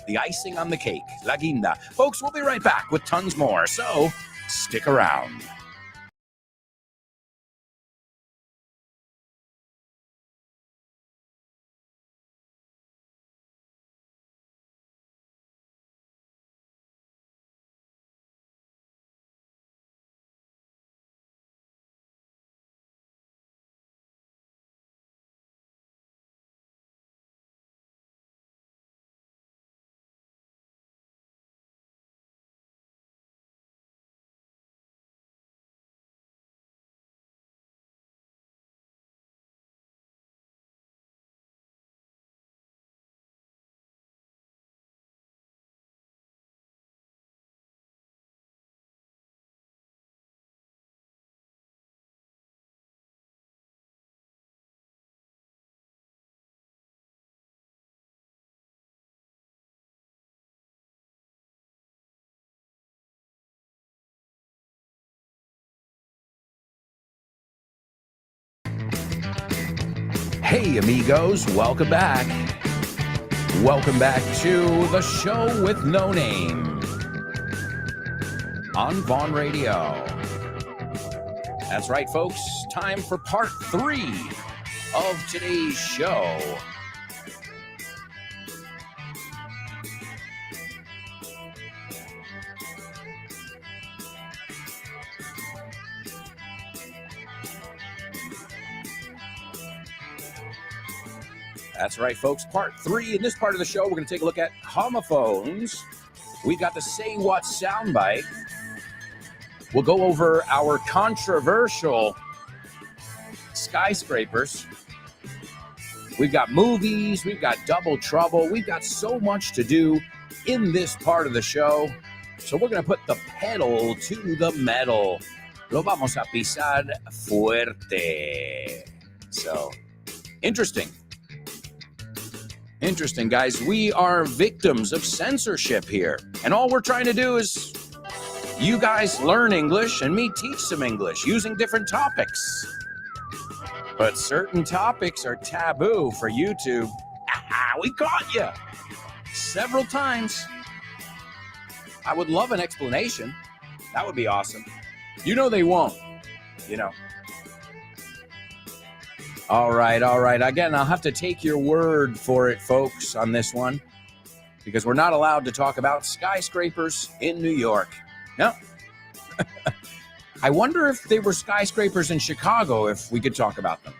the icing on the cake. La guinda. Folks, we'll be right back with tons more. So, stick around. Hey, amigos, welcome back. Welcome back to the show with no name on Vaughn Radio. That's right, folks. Time for part 3 of today's show. That's right, folks. Part 3. In this part of the show, we're going to take a look at homophones. We've got the Say What soundbite. We'll go over our controversial skyscrapers. We've got movies. We've got Double Trouble. We've got so much to do in this part of the show. So we're going to put the pedal to the metal. Lo vamos a pisar fuerte. So, interesting. Interesting, guys. We are victims of censorship here. And all we're trying to do is you guys learn English and me teach some English using different topics. But certain topics are taboo for YouTube. We caught you several times. I would love an explanation. That would be awesome. You know they won't, you know. All right. Again, I'll have to take your word for it, folks, on this one, because we're not allowed to talk about skyscrapers in New York. No. I wonder if they were skyscrapers in Chicago, if we could talk about them.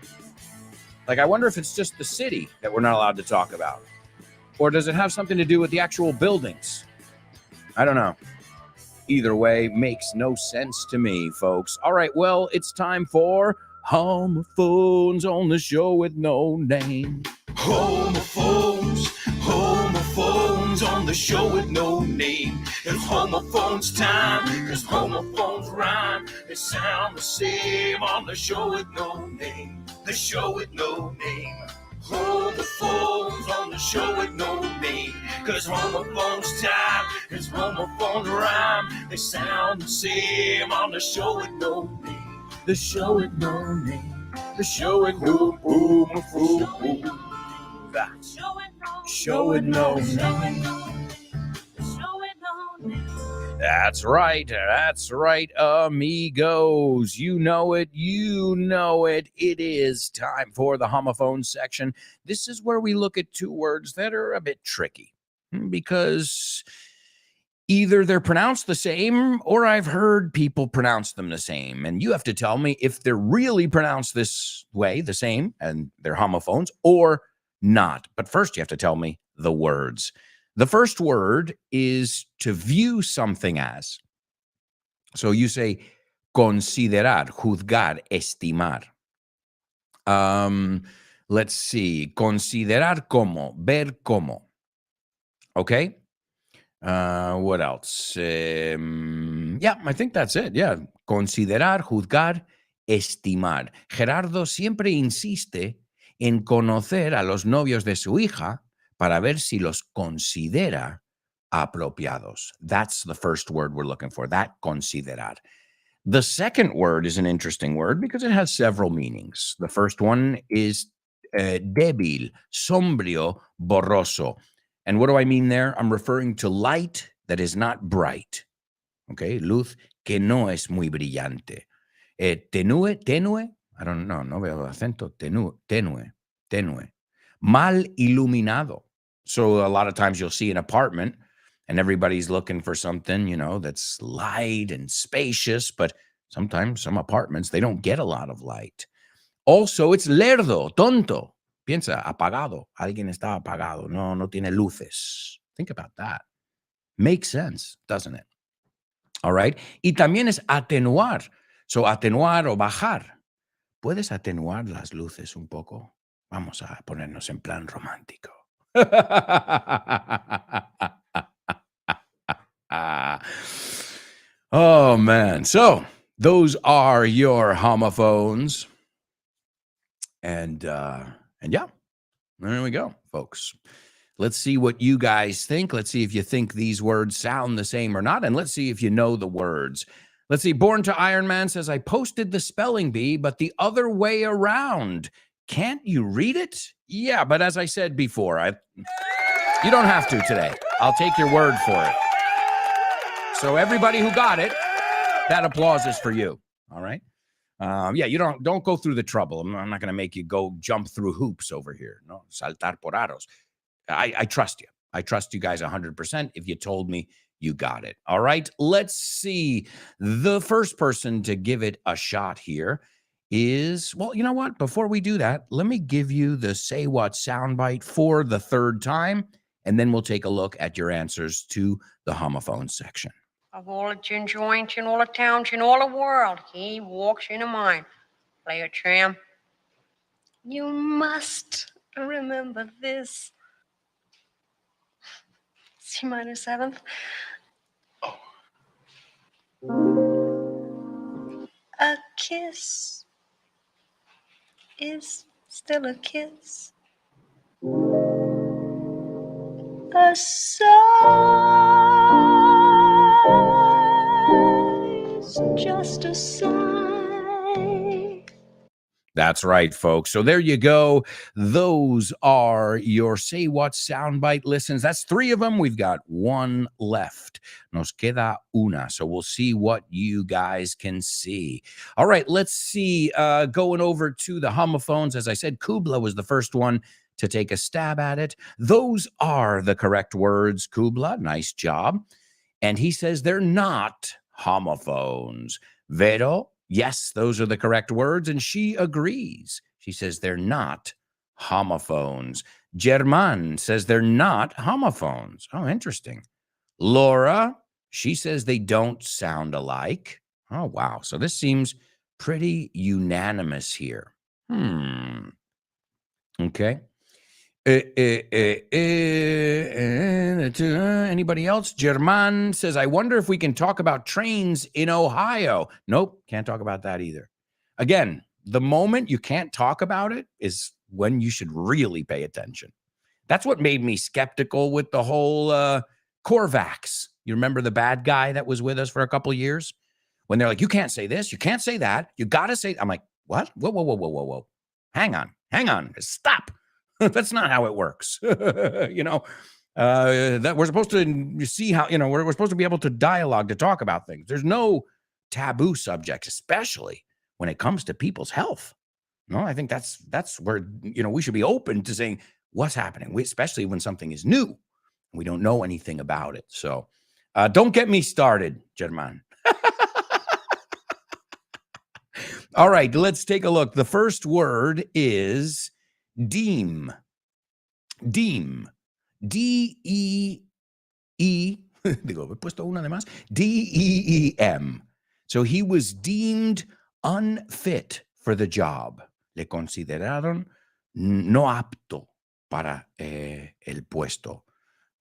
Like, I wonder if it's just the city that we're not allowed to talk about. Or does it have something to do with the actual buildings? I don't know. Either way, makes no sense to me, folks. All right, well, it's time for Homophones on the show with no name. Homophones on the show with no name. It's homophones time, cause homophones rhyme. They sound the same on the show with no name. The show with no name. Homophones on the show with no name. Cause homophones time, cause homophones rhyme. They sound the same on the show with no name. The show with no name. The show with no boom. Show with no name. That's right, amigos. You know it. It is time for the homophone section. This is where we look at two words that are a bit tricky because either they're pronounced the same or I've heard people pronounce them the same. And you have to tell me if they're really pronounced this way, the same, and they're homophones or not. But first you have to tell me the words. The first word is to view something as. So you say considerar, juzgar, estimar. Let's see. Considerar como, ver como. Okay? What else? Yeah, I think that's it. Yeah. Considerar, juzgar, estimar. Gerardo siempre insiste en conocer a los novios de su hija para ver si los considera apropiados. That's the first word we're looking for, that considerar. The second word is an interesting word because it has several meanings. The first one is débil, sombrío, borroso. And what do I mean there? I'm referring to light that is not bright. Okay, luz que no es muy brillante. Tenue, I don't know, no veo acento, tenue. Mal iluminado. So a lot of times you'll see an apartment and everybody's looking for something, that's light and spacious, but sometimes some apartments, they don't get a lot of light. Also, it's lerdo, tonto. Piensa, apagado. Alguien está apagado. No tiene luces. Think about that. Makes sense, doesn't it? All right. Y también es atenuar. So, atenuar o bajar. ¿Puedes atenuar las luces un poco? Vamos a ponernos en plan romántico. Oh, man. So, those are your homophones. And yeah, there we go, folks. Let's see what you guys think. Let's see if you think these words sound the same or not. And let's see if you know the words. Let's see. Born to Iron Man says, I posted the spelling bee, but the other way around. Can't you read it? Yeah, but as I said before, you don't have to today. I'll take your word for it. So everybody who got it, that applause is for you. All right. Yeah, you don't go through the trouble. I'm not going to make you go jump through hoops over here. No, saltar por aros. I trust you. I trust you guys 100% if you told me you got it. All right, let's see. The first person to give it a shot here is, well, you know what? Before we do that, let me give you the Say What soundbite for the third time, and then we'll take a look at your answers to the homophone section. Of all the gin joints in all the towns in all the world, he walks into mine. Play a tram. You must remember this. C minor seventh. A kiss is still a kiss. A sigh is just a sigh. That's right, folks. So there you go. Those are your Say What soundbite listens. That's 3 of them. We've got 1 left. Nos queda una. So we'll see what you guys can see. All right, let's see. Going over to the homophones. As I said, Kubla was the first one to take a stab at it. Those are the correct words, Kubla. Nice job. And he says they're not homophones. Vero, yes, those are the correct words, and she agrees. She says they're not homophones. German says they're not homophones. Oh, interesting. Laura, she says they don't sound alike. Oh, wow. So this seems pretty unanimous here. Okay. Anybody else? German says, I wonder if we can talk about trains in Ohio. Nope, can't talk about that either. Again, the moment you can't talk about it is when you should really pay attention. That's what made me skeptical with the whole Corvax. You remember the bad guy that was with us for a couple of years? When they're like, you can't say this, you can't say that, you got to say, I'm like, what? Whoa. Hang on, stop. That's not how it works. That we're supposed to see how, we're supposed to be able to dialogue, to talk about things. There's no taboo subjects, especially when it comes to people's health. No, I think that's where, we should be open to saying what's happening, especially when something is new and we don't know anything about it. So don't get me started, German. All right, let's take a look. The first word is deem. Deem. D-E-E. Digo, he puesto una de más. D-E-E-M. So he was deemed unfit for the job. Le consideraron no apto para el puesto.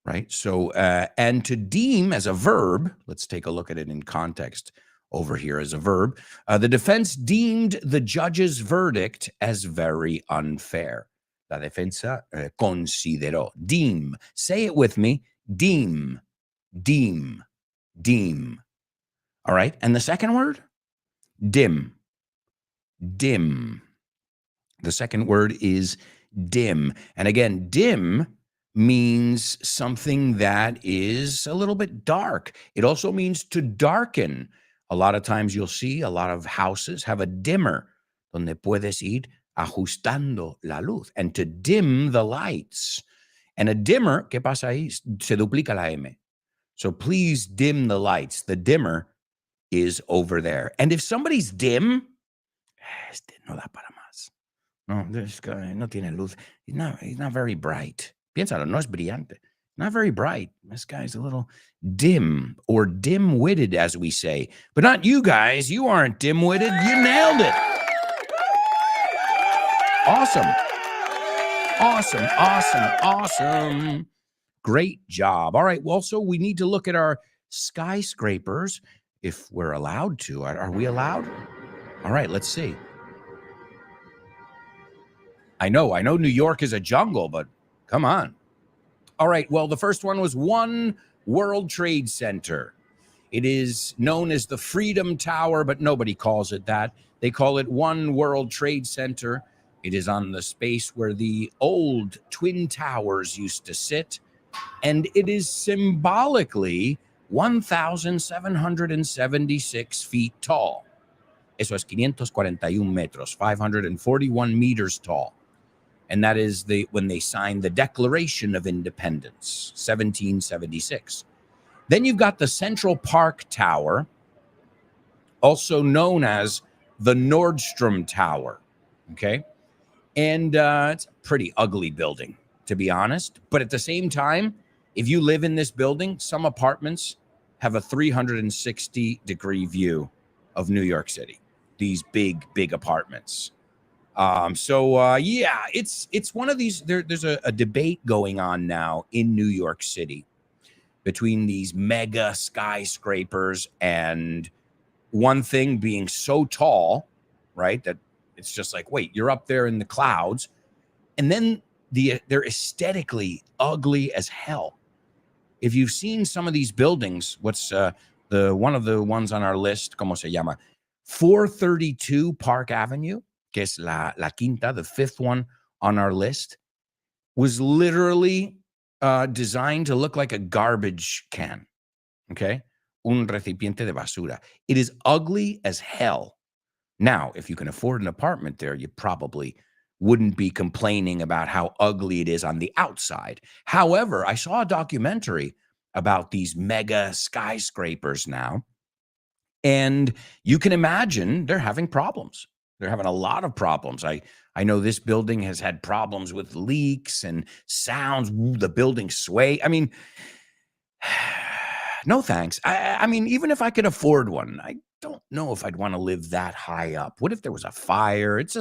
Right? So, and to deem as a verb, let's take a look at it in context over here as a verb. The defense deemed the judge's verdict as very unfair. La defensa consideró. Deem. Say it with me. Deem. Deem. Deem. All right. And the second word? Dim. Dim. The second word is dim. And again, dim means something that is a little bit dark. It also means to darken. A lot of times you'll see a lot of houses have a dimmer donde puedes ir ajustando la luz and to dim the lights. And a dimmer, ¿qué pasa ahí? Se duplica la M. So please dim the lights. The dimmer is over there. And if somebody's dim, no da para más. No, this guy no tiene luz. He's not very bright. Piénsalo, no es brillante. Not very bright. This guy's a little dim or dim-witted, as we say. But not you guys. You aren't dim-witted. You nailed it. Awesome. Awesome, awesome, awesome. Great job. All right. Well, so we need to look at our skyscrapers if we're allowed to. Are we allowed? All right. Let's see. I know New York is a jungle, but come on. All right. Well, the first one was One World Trade Center. It is known as the Freedom Tower, but nobody calls it that. They call it One World Trade Center. It is on the space where the old Twin Towers used to sit. And it is symbolically 1,776 feet tall. Eso es 541 metros, 541 meters tall. And that is when they signed the Declaration of Independence, 1776. Then you've got the Central Park Tower, also known as the Nordstrom Tower, okay? And it's a pretty ugly building, to be honest. But at the same time, if you live in this building, some apartments have a 360-degree view of New York City, these big, big apartments. Yeah, it's one of these. There's a debate going on now in New York City between these mega skyscrapers and one thing being so tall, right, that it's just like, wait, you're up there in the clouds, and then they're aesthetically ugly as hell. If you've seen some of these buildings, what's one of the ones on our list? ¿Cómo se llama? 432 Park Avenue. Que es la quinta, the fifth one on our list, was literally designed to look like a garbage can, okay? Un recipiente de basura. It is ugly as hell. Now, if you can afford an apartment there, you probably wouldn't be complaining about how ugly it is on the outside. However, I saw a documentary about these mega skyscrapers now, and you can imagine they're having problems. They're having a lot of problems. I know this building has had problems with leaks and sounds. The building sway. I mean, no thanks. I mean, even if I could afford one, I don't know if I'd want to live that high up. What if there was a fire? It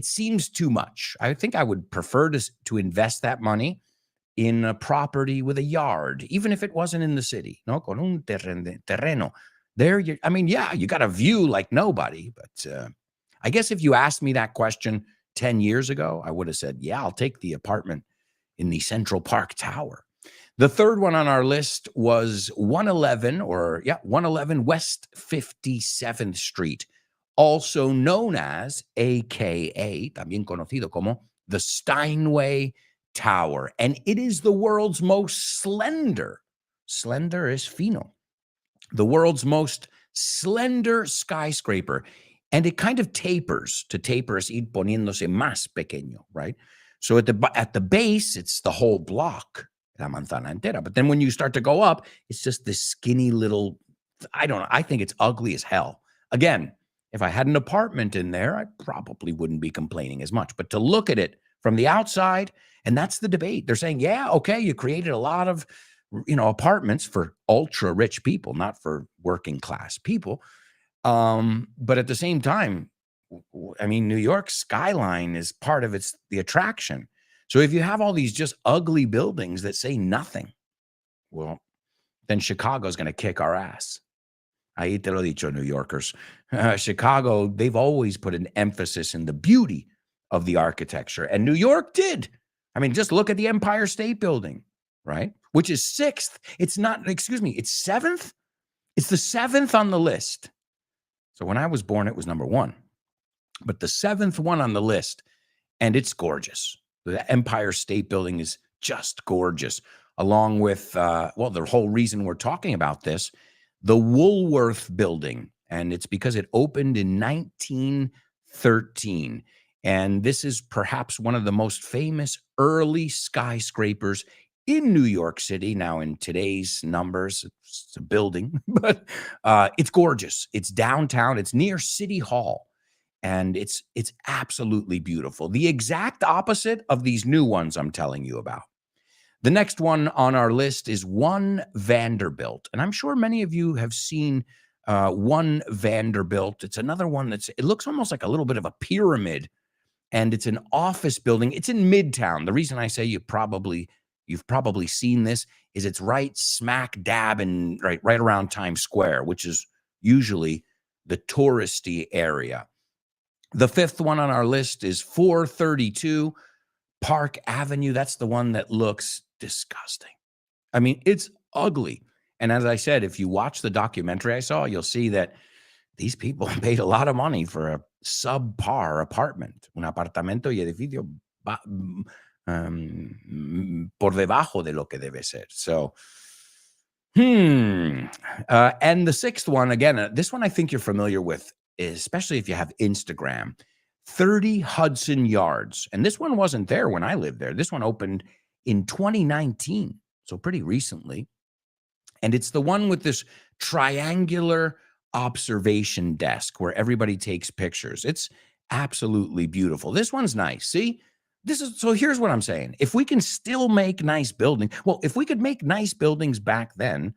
seems too much. I think I would prefer to invest that money in a property with a yard, even if it wasn't in the city. No, con un terreno. There, you got a view like nobody, but I guess if you asked me that question 10 years ago, I would have said, yeah, I'll take the apartment in the Central Park Tower. The third one on our list was 111 West 57th Street, also known as, AKA, también conocido como, the Steinway Tower. And it is the world's most slender es fino, the world's most slender skyscraper. And it kind of tapers. To taper es ir poniéndose más pequeño, right? So at the base, it's the whole block, la manzana entera. But then when you start to go up, it's just this skinny little, I don't know. I think it's ugly as hell. Again, if I had an apartment in there, I probably wouldn't be complaining as much. But to look at it from the outside, and that's the debate. They're saying, yeah, okay, you created a lot of, apartments for ultra rich people, not for working class people. But at the same time, I mean, New York's skyline is part of the attraction. So if you have all these just ugly buildings that say nothing, well, then Chicago's going to kick our ass. Ahí te lo dicho, New Yorkers. Chicago, they've always put an emphasis in the beauty of the architecture. And New York did. I mean, just look at the Empire State Building, right? Which is 6th. It's not, excuse me, it's 7th. It's the 7th on the list. So when I was born, it was number 1. But the 7th one on the list, and it's gorgeous. The Empire State Building is just gorgeous, along with, the whole reason we're talking about this, the Woolworth Building. And it's because it opened in 1913. And this is perhaps one of the most famous early skyscrapers in New York City. Now, in today's numbers, it's a building, but it's gorgeous. It's downtown. It's near City Hall. And it's absolutely beautiful. The exact opposite of these new ones I'm telling you about. The next one on our list is One Vanderbilt. And I'm sure many of you have seen One Vanderbilt. It's another one it looks almost like a little bit of a pyramid. And it's an office building. It's in Midtown. The reason I say you've probably seen this is it's right smack dab in right around Times Square, which is usually the touristy area. The 5th one on our list is 432 Park Avenue. That's the one that looks disgusting. I mean, it's ugly. And as I said, if you watch the documentary I saw, you'll see that these people paid a lot of money for a subpar apartment, un apartamento y edificio por debajo de lo que debe ser. So, and the 6th one, again, this one I think you're familiar with, especially if you have Instagram, 30 Hudson Yards. And this one wasn't there when I lived there. This one opened in 2019, so pretty recently. And it's the one with this triangular observation desk where everybody takes pictures. It's absolutely beautiful. This one's nice. See, so here's what I'm saying. If we can still make nice buildings, if we could make nice buildings back then,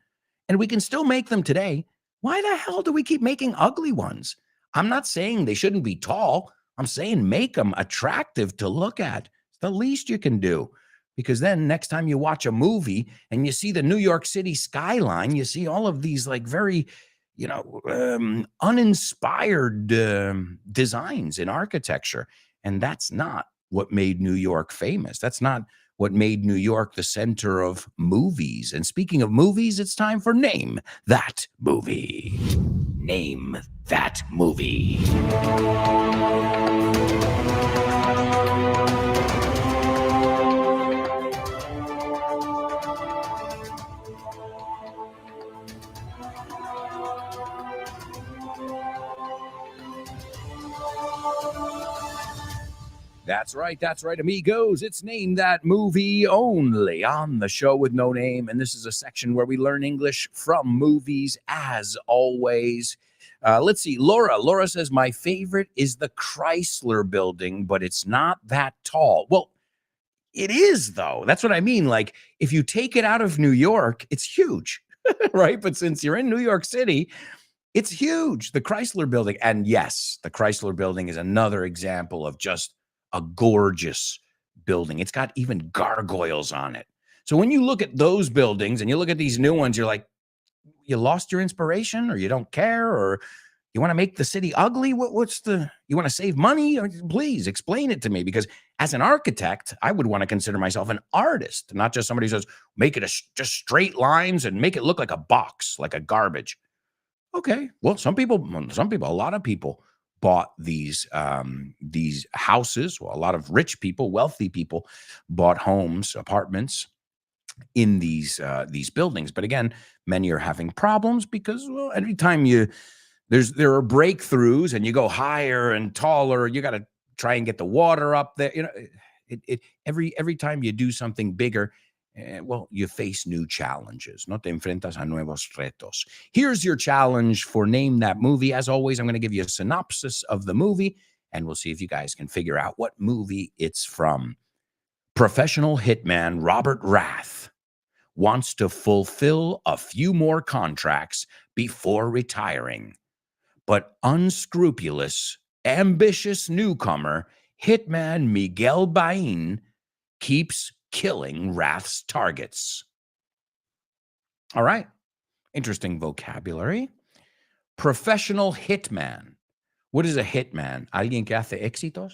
and we can still make them today, why the hell do we keep making ugly ones? I'm not saying they shouldn't be tall. I'm saying make them attractive to look at. It's the least you can do. Because then next time you watch a movie and you see the New York City skyline, you see all of these like very, uninspired designs in architecture. And that's not what made New York famous. That's not what made New York the center of movies. And speaking of movies, it's time for Name That Movie. Name That Movie. That's right, amigos. It's Name That Movie only on the show with no name. And this is a section where we learn English from movies, as always. Let's see. Laura says, my favorite is the Chrysler Building, but it's not that tall. Well, it is, though. That's what I mean. Like, if you take it out of New York, it's huge, right? But since you're in New York City, it's huge. The Chrysler Building. And yes, the Chrysler Building is another example of just a gorgeous building. It's got even gargoyles on it. So when you look at those buildings and you look at these new ones, you're like, you lost your inspiration, or you don't care, or you want to make the city ugly? You want to save money? Please explain it to me, because as an architect, I would want to consider myself an artist, not just somebody who says, make it just straight lines and make it look like a box, like a garbage. Okay. Well, a lot of people bought these houses. Well, a lot of rich people, wealthy people bought homes, apartments in these buildings. But again, many are having problems because, well, every time there are breakthroughs and you go higher and taller, you got to try and get the water up there. Every time you do something bigger, you face new challenges. No te enfrentas a nuevos retos. Here's your challenge for Name That Movie. As always, I'm going to give you a synopsis of the movie, and we'll see if you guys can figure out what movie it's from. Professional hitman Robert Rath wants to fulfill a few more contracts before retiring, but unscrupulous, ambitious newcomer hitman Miguel Bain keeps killing Rath's targets. All right. Interesting vocabulary. Professional hitman. What is a hitman? Alguien que hace éxitos?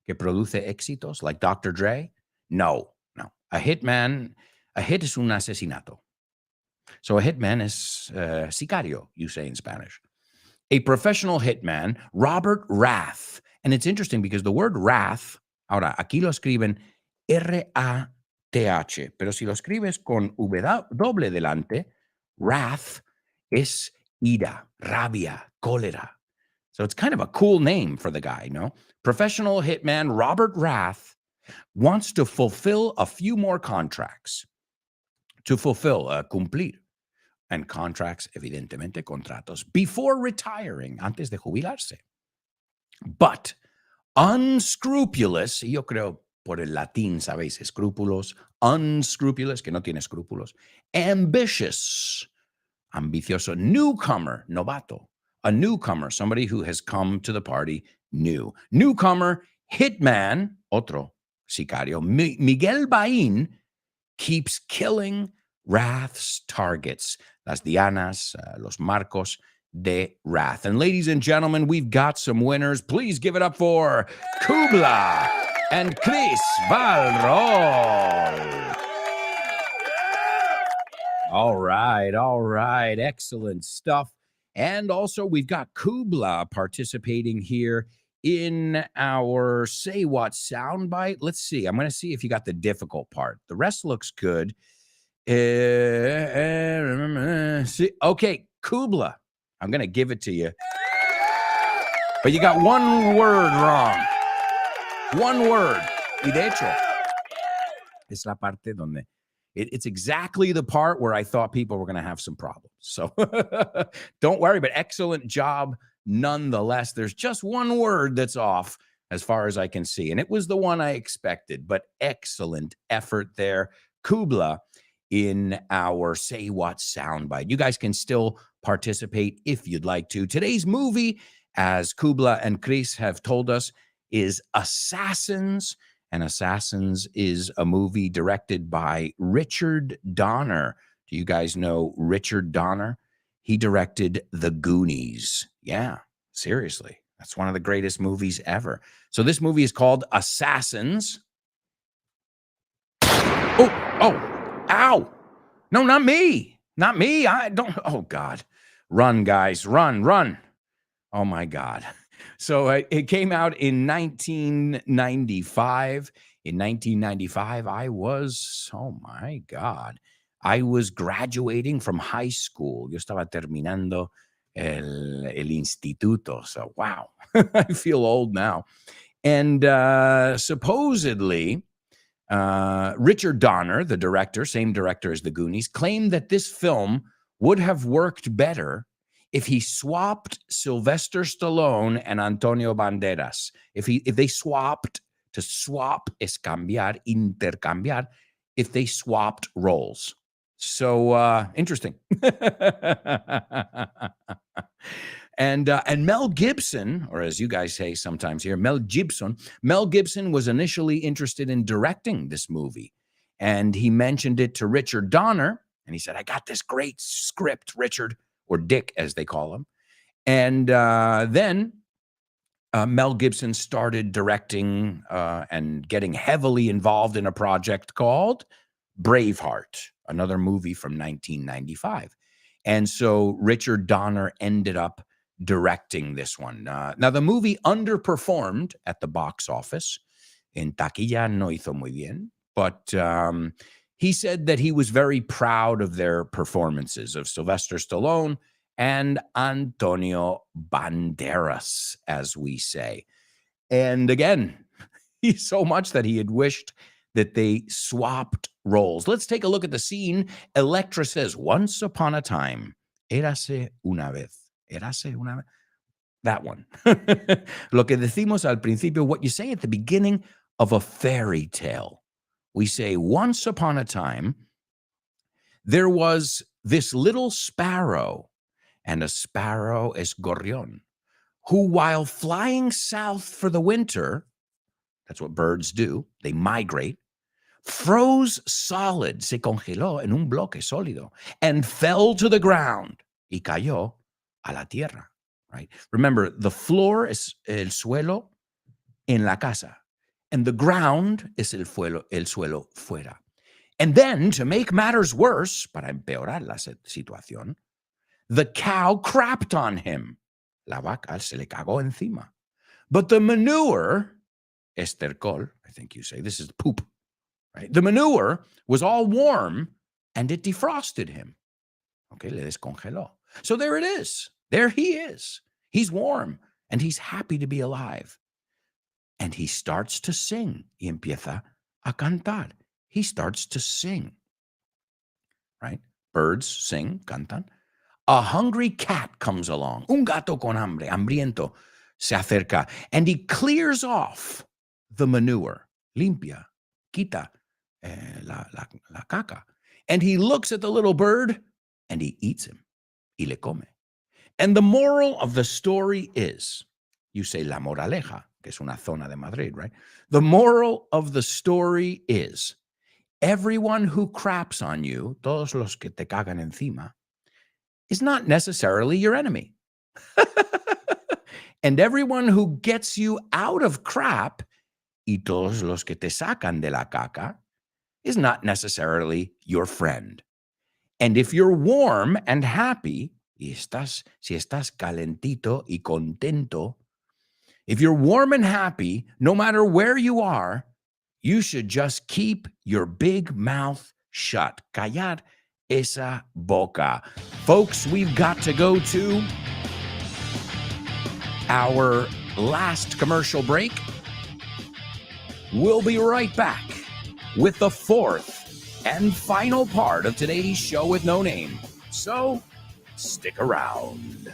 que produce éxitos like Dr. Dre? No. A hit es un asesinato. So a hitman is sicario, you say in Spanish. A professional hitman, Robert Rath. And it's interesting because the word wrath, ahora, aquí lo escriben R-A-T-H, pero si lo escribes con V doble delante, wrath es ira, rabia, cólera. So it's kind of a cool name for the guy, no? Professional hitman Robert Rath wants to fulfill a few more contracts. To fulfill, cumplir. And contracts, evidentemente, contratos, before retiring, antes de jubilarse. But unscrupulous, y yo creo por el latín, ¿sabéis? Escrúpulos, unscrupulous, que no tiene escrúpulos, ambitious, ambicioso, newcomer, novato, a newcomer, somebody who has come to the party new. Newcomer, hitman, otro sicario, Miguel Bain, keeps killing Rath's targets, las dianas, los marcos de Rath. And ladies and gentlemen, we've got some winners. Please give it up for Kubla and Chris Valrol. All right. Excellent stuff. And also, we've got Kubla participating here in our Say What soundbite. Let's see. I'm going to see if you got the difficult part. The rest looks good. Okay, Kubla. I'm going to give it to you. But you got one word wrong. One word. Y de hecho, es la parte donde it's exactly the part where I thought people were going to have some problems. So don't worry, but excellent job nonetheless. There's just one word that's off as far as I can see, and it was the one I expected, but excellent effort there. Kubla in our Say What soundbite. You guys can still participate if you'd like to. Today's movie, as Kubla and Chris have told us, is Assassins. And Assassins is a movie directed by Richard Donner. Do you guys know Richard Donner? He directed The Goonies. Yeah, seriously. That's one of the greatest movies ever. So this movie is called Assassins. Ow. No, not me. I don't. Oh, God. Run, guys. Run. Oh, my God. So it came out in 1995. In 1995, I was graduating from high school. Yo estaba terminando el instituto. So, wow. I feel old now. And supposedly, Richard Donner, the director, same director as The Goonies, claimed that this film would have worked better if he swapped Sylvester Stallone and Antonio Banderas. If they swapped, to swap es cambiar, intercambiar, if they swapped roles. So interesting. And Mel Gibson, or as you guys say sometimes here, Mel Gibson was initially interested in directing this movie. And he mentioned it to Richard Donner. And he said, I got this great script, Richard, or Dick, as they call him. And then Mel Gibson started directing and getting heavily involved in a project called Braveheart, another movie from 1995. And so Richard Donner ended up directing this one. Now, the movie underperformed at the box office. En taquilla no hizo muy bien, but he said that he was very proud of their performances of Sylvester Stallone and Antonio Banderas, as we say. And again, he's so much that he had wished that they swapped roles. Let's take a look at the scene. Electra says, once upon a time, érase una vez. Érase una vez. That one. Lo que decimos al principio, what you say at the beginning of a fairy tale. We say, once upon a time, there was this little sparrow, and a sparrow es gorrión, who, while flying south for the winter, that's what birds do, they migrate, froze solid, se congeló en un bloque sólido, and fell to the ground, y cayó a la tierra, right? Remember, the floor es el suelo en la casa. and the ground es el suelo fuera. And then, to make matters worse, para empeorar la situación, the cow crapped on him. La vaca se le cagó encima. But the manure, estercol, I think you say, this is poop, right? The manure was all warm and it defrosted him. Okay, le descongeló. So there it is. There he is. He's warm and he's happy to be alive. And he starts to sing. Y empieza a cantar. He starts to sing, right? Birds sing, cantan. A hungry cat comes along. Un gato con hambre, hambriento, se acerca. And he clears off the manure. Limpia, quita la caca. And he looks at the little bird and he eats him. Y le come. And the moral of the story is, you say La Moraleja, que es una zona de Madrid, right? The moral of the story is, everyone who craps on you, todos los que te cagan encima, is not necessarily your enemy. And everyone who gets you out of crap, y todos los que te sacan de la caca, is not necessarily your friend. And if you're warm and happy, si estás calentito y contento, if you're warm and happy, no matter where you are, you should just keep your big mouth shut. Callar esa boca. Folks, we've got to go to our last commercial break. We'll be right back with the fourth and final part of today's show with no name. So, stick around.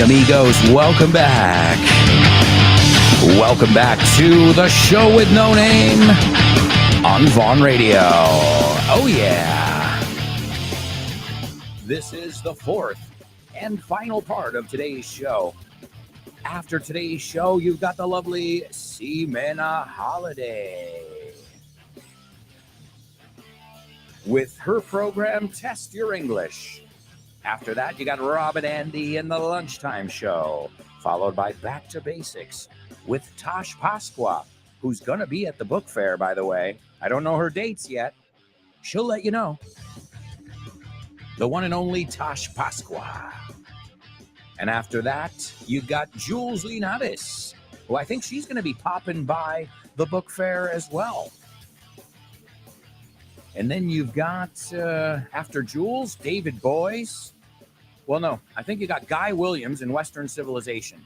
amigos, welcome back. Welcome back to the show with no name on Vaughn Radio. Oh, yeah. This is the fourth and final part of today's show. After today's show, you've got the lovely Ximena Holiday with her program, Test Your English. After that, you got Rob and Andy in the lunchtime show, followed by Back to Basics with Tosh Pasqua, who's going to be at the book fair, by the way. I don't know her dates yet. She'll let you know. The one and only Tosh Pasqua. And after that, you got Jules Linares, who I think she's going to be popping by the book fair as well. And then you've got, after Jules, David Boyes. Well, no, I think you got Guy Williams in Western Civilization.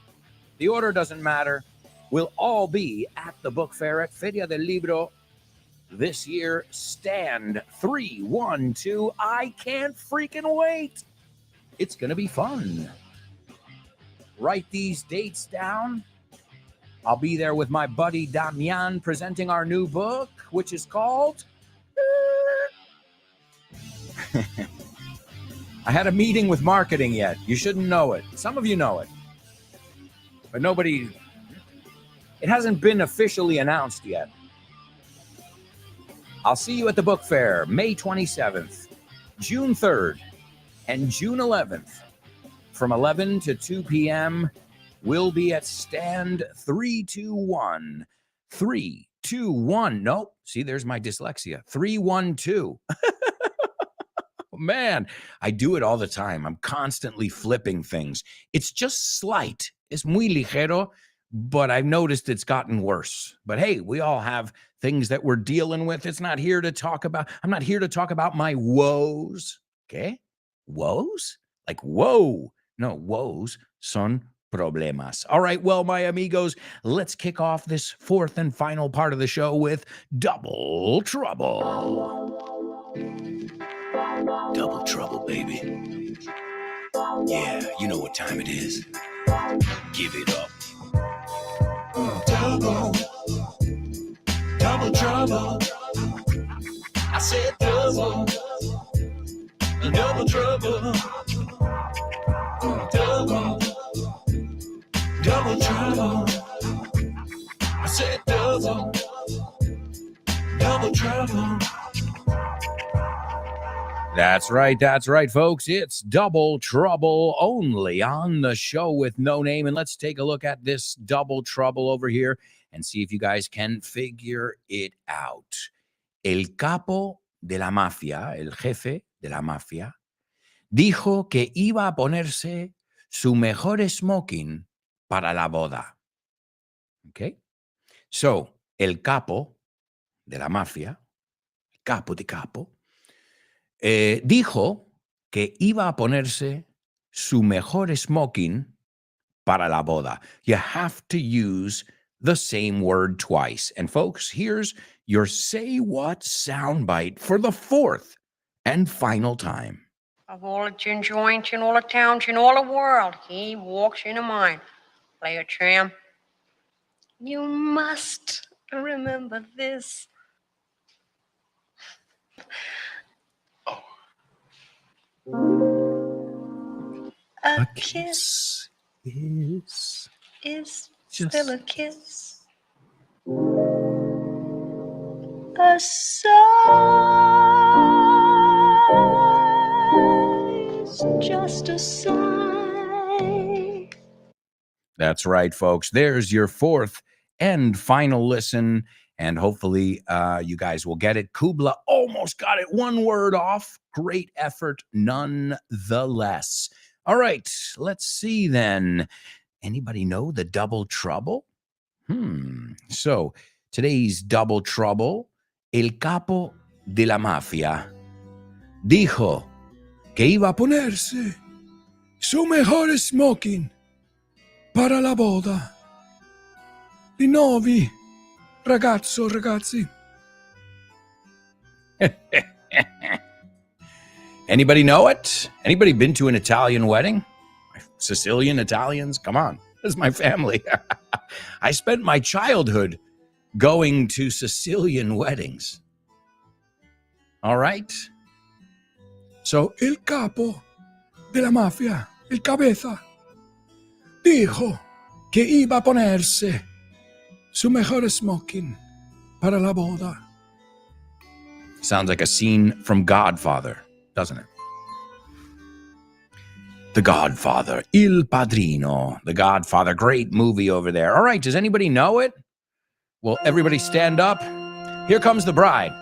The order doesn't matter. We'll all be at the book fair at Feria del Libro this year. Stand 312. I can't freaking wait. It's going to be fun. Write these dates down. I'll be there with my buddy Damian presenting our new book, which is called... I had a meeting with marketing yet. You shouldn't know it. Some of you know it. But nobody... It hasn't been officially announced yet. I'll see you at the book fair, May 27th, June 3rd, and June 11th. From 11 to 2 p.m., we'll be at stand 321. 321. Nope. See, there's my dyslexia. 312. Man, I do it all the time. I'm constantly flipping things. It's just slight. It's muy ligero, but I've noticed it's gotten worse. But hey, we all have things that we're dealing with. I'm not here to talk about my woes. Okay? Woes? Like, whoa. No, woes son problemas. All right, well, my amigos, let's kick off this fourth and final part of the show with Double Trouble. Double trouble, baby. Yeah, you know what time it is. Give it up. Double trouble. I said double trouble. Double trouble. I said double trouble. That's right, folks. It's Double Trouble only on the show with no name. And let's take a look at this Double Trouble over here and see if you guys can figure it out. El capo de la mafia, el jefe de la mafia, dijo que iba a ponerse su mejor smoking para la boda. Okay? So, el capo de la mafia, capo de capo, dijo que iba a ponerse su mejor smoking para la boda. You have to use the same word twice. And folks, here's your Say What soundbite for the fourth and final time. Of all the gin joints in all the towns in all the world, he walks into mine. Play a tram. You must remember this. A kiss is just still a kiss. A sigh's just a sigh. That's right, folks. There's your fourth and final listen. And hopefully you guys will get it. Kubla almost got it one word off. Great effort nonetheless. All right, let's see then. Anybody know the double trouble? So today's double trouble, el capo de la mafia dijo que iba a ponerse su mejor smoking para la boda. Di nuovi, ragazzi. Anybody know it? Anybody been to an Italian wedding? Sicilian, Italians, come on. This is my family. I spent my childhood going to Sicilian weddings. All right? So, el capo de la mafia, el cabeza, dijo que iba a ponerse su mejor smoking para la boda. Sounds like a scene from Godfather, doesn't it? The Godfather, Il Padrino, The Godfather, great movie over there. All right, does anybody know it? Well, everybody stand up. Here comes the bride.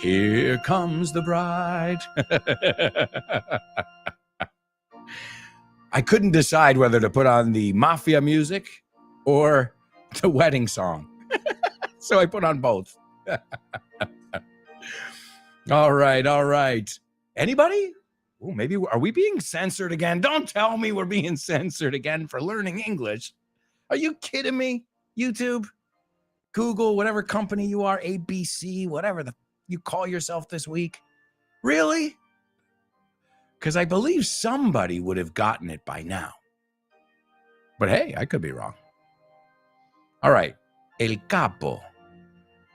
Here comes the bride. I couldn't decide whether to put on the mafia music or the wedding song. So I put on both. All right. Anybody? Oh, maybe, are we being censored again? Don't tell me we're being censored again for learning English. Are you kidding me? YouTube, Google, whatever company you are, ABC, whatever you call yourself this week. Really? Because I believe somebody would have gotten it by now. But hey, I could be wrong. All right. El capo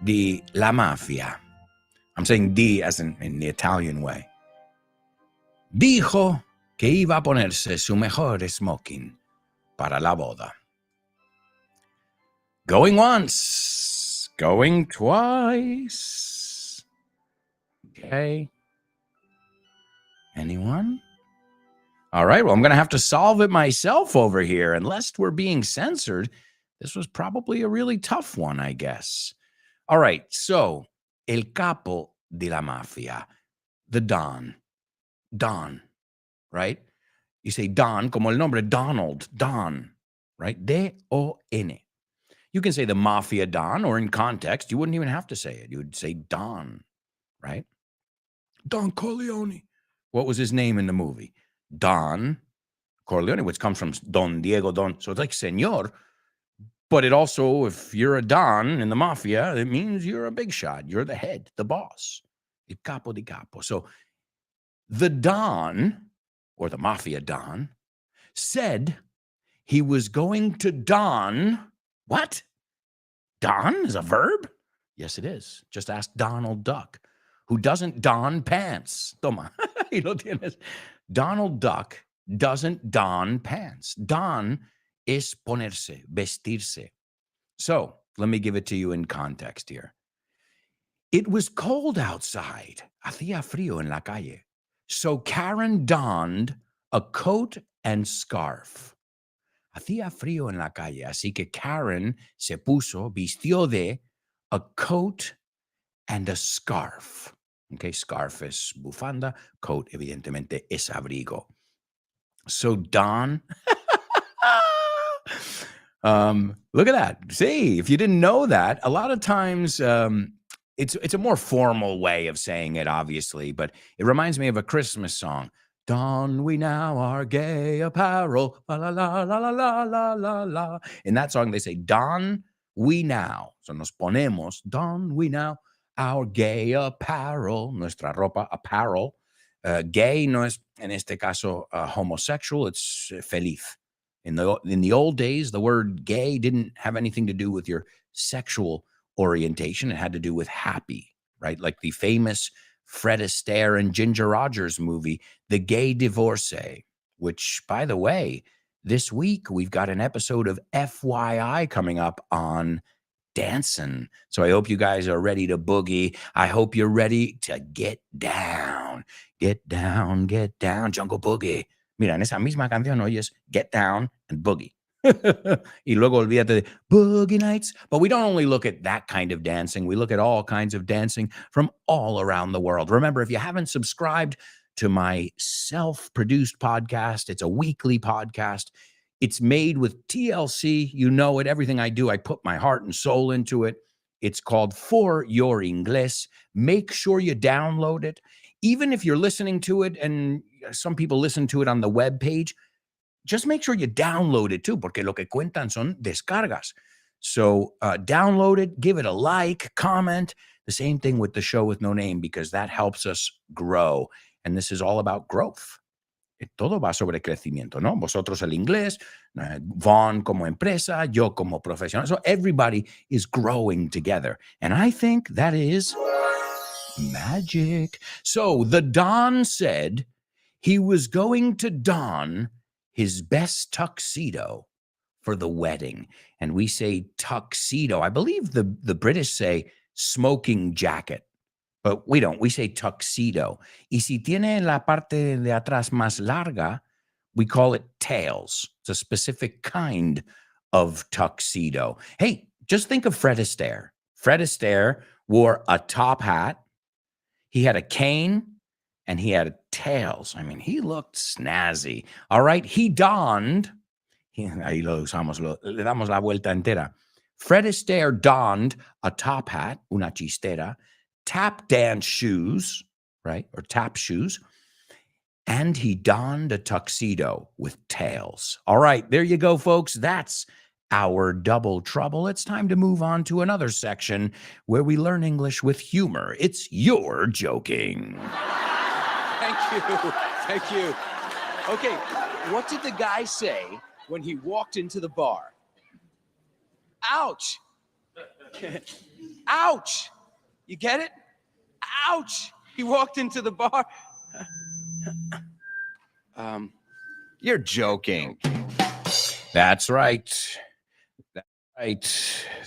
di la mafia. I'm saying di as in the Italian way. Dijo que iba a ponerse su mejor smoking para la boda. Going once, going twice. Okay. Anyone? All right, well, I'm going to have to solve it myself over here. Unless we're being censored, this was probably a really tough one, I guess. All right, so, el capo de la mafia, the Don. Don, right? You say Don, como el nombre Donald, Don, right? D-O-N. You can say the Mafia Don, or in context, you wouldn't even have to say it. You would say Don, right? Don Corleone. What was his name in the movie? Don Corleone, which comes from Don Diego Don. So it's like Senor, but it also, if you're a Don in the Mafia, it means you're a big shot. You're the head, the boss. El capo di capo. So the Don, or the Mafia Don, said he was going to don. What? Don is a verb? Yes, it is. Just ask Donald Duck, who doesn't don pants. Toma. Y lo tienes. Donald Duck doesn't don pants. Don es ponerse, vestirse. So let me give it to you in context here. It was cold outside. Hacía frío en la calle. So Karen donned a coat and scarf. Hacía frío en la calle, así que Karen se puso, vistió de a coat and a scarf. Okay, scarf es bufanda, coat evidentemente es abrigo. So Don, look at that. See, if you didn't know that, a lot of times it's a more formal way of saying it, obviously, but it reminds me of a Christmas song. Don we now our gay apparel, la la la la la la la la. In that song, they say, Don we now. So nos ponemos, don we now, our gay apparel, nuestra ropa, apparel. Gay no es, en este caso, homosexual, it's feliz. In the old days, the word gay didn't have anything to do with your sexual orientation. It had to do with happy, right? Like the famous Fred Astaire and Ginger Rogers movie, The Gay Divorcee, which, by the way, this week we've got an episode of FYI coming up on dancing. So I hope you guys are ready to boogie. I hope you're ready to get down. Get down, jungle boogie. Mira, en esa misma canción oyes Get Down and Boogie. Y luego olvídate de Boogie Nights. But we don't only look at that kind of dancing. We look at all kinds of dancing from all around the world. Remember, if you haven't subscribed to my self-produced podcast, it's a weekly podcast. It's made with TLC. You know it. Everything I do, I put my heart and soul into it. It's called For Your Inglés. Make sure you download it. Even if you're listening to it, and some people listen to it on the web page, just make sure you download it too, porque lo que cuentan son descargas. So download it, give it a like, comment. The same thing with the show with no name, because that helps us grow. And this is all about growth. Todo va sobre crecimiento, ¿no? Vosotros el inglés, Vaughn como empresa, yo como profesional. So everybody is growing together. And I think that is magic. So the Don said he was going to don his best tuxedo for the wedding. And we say tuxedo. I believe the British say smoking jacket. But we don't. We say tuxedo. Y si tiene la parte de atrás más larga, we call it tails. It's a specific kind of tuxedo. Hey, just think of Fred Astaire. Fred Astaire wore a top hat. He had a cane and he had tails. I mean, he looked snazzy. All right. He donned, ahí lo usamos, le damos la vuelta entera. Fred Astaire donned a top hat, una chistera, tap dance shoes, right? Or tap shoes. And he donned a tuxedo with tails. All right, there you go, folks. That's our double trouble. It's time to move on to another section where we learn English with humor. It's Your Joking. Thank you. Thank you. Okay, what did the guy say when he walked into the bar? Ouch. Ouch. You get it? Ouch. He walked into the bar. You're joking. That's right.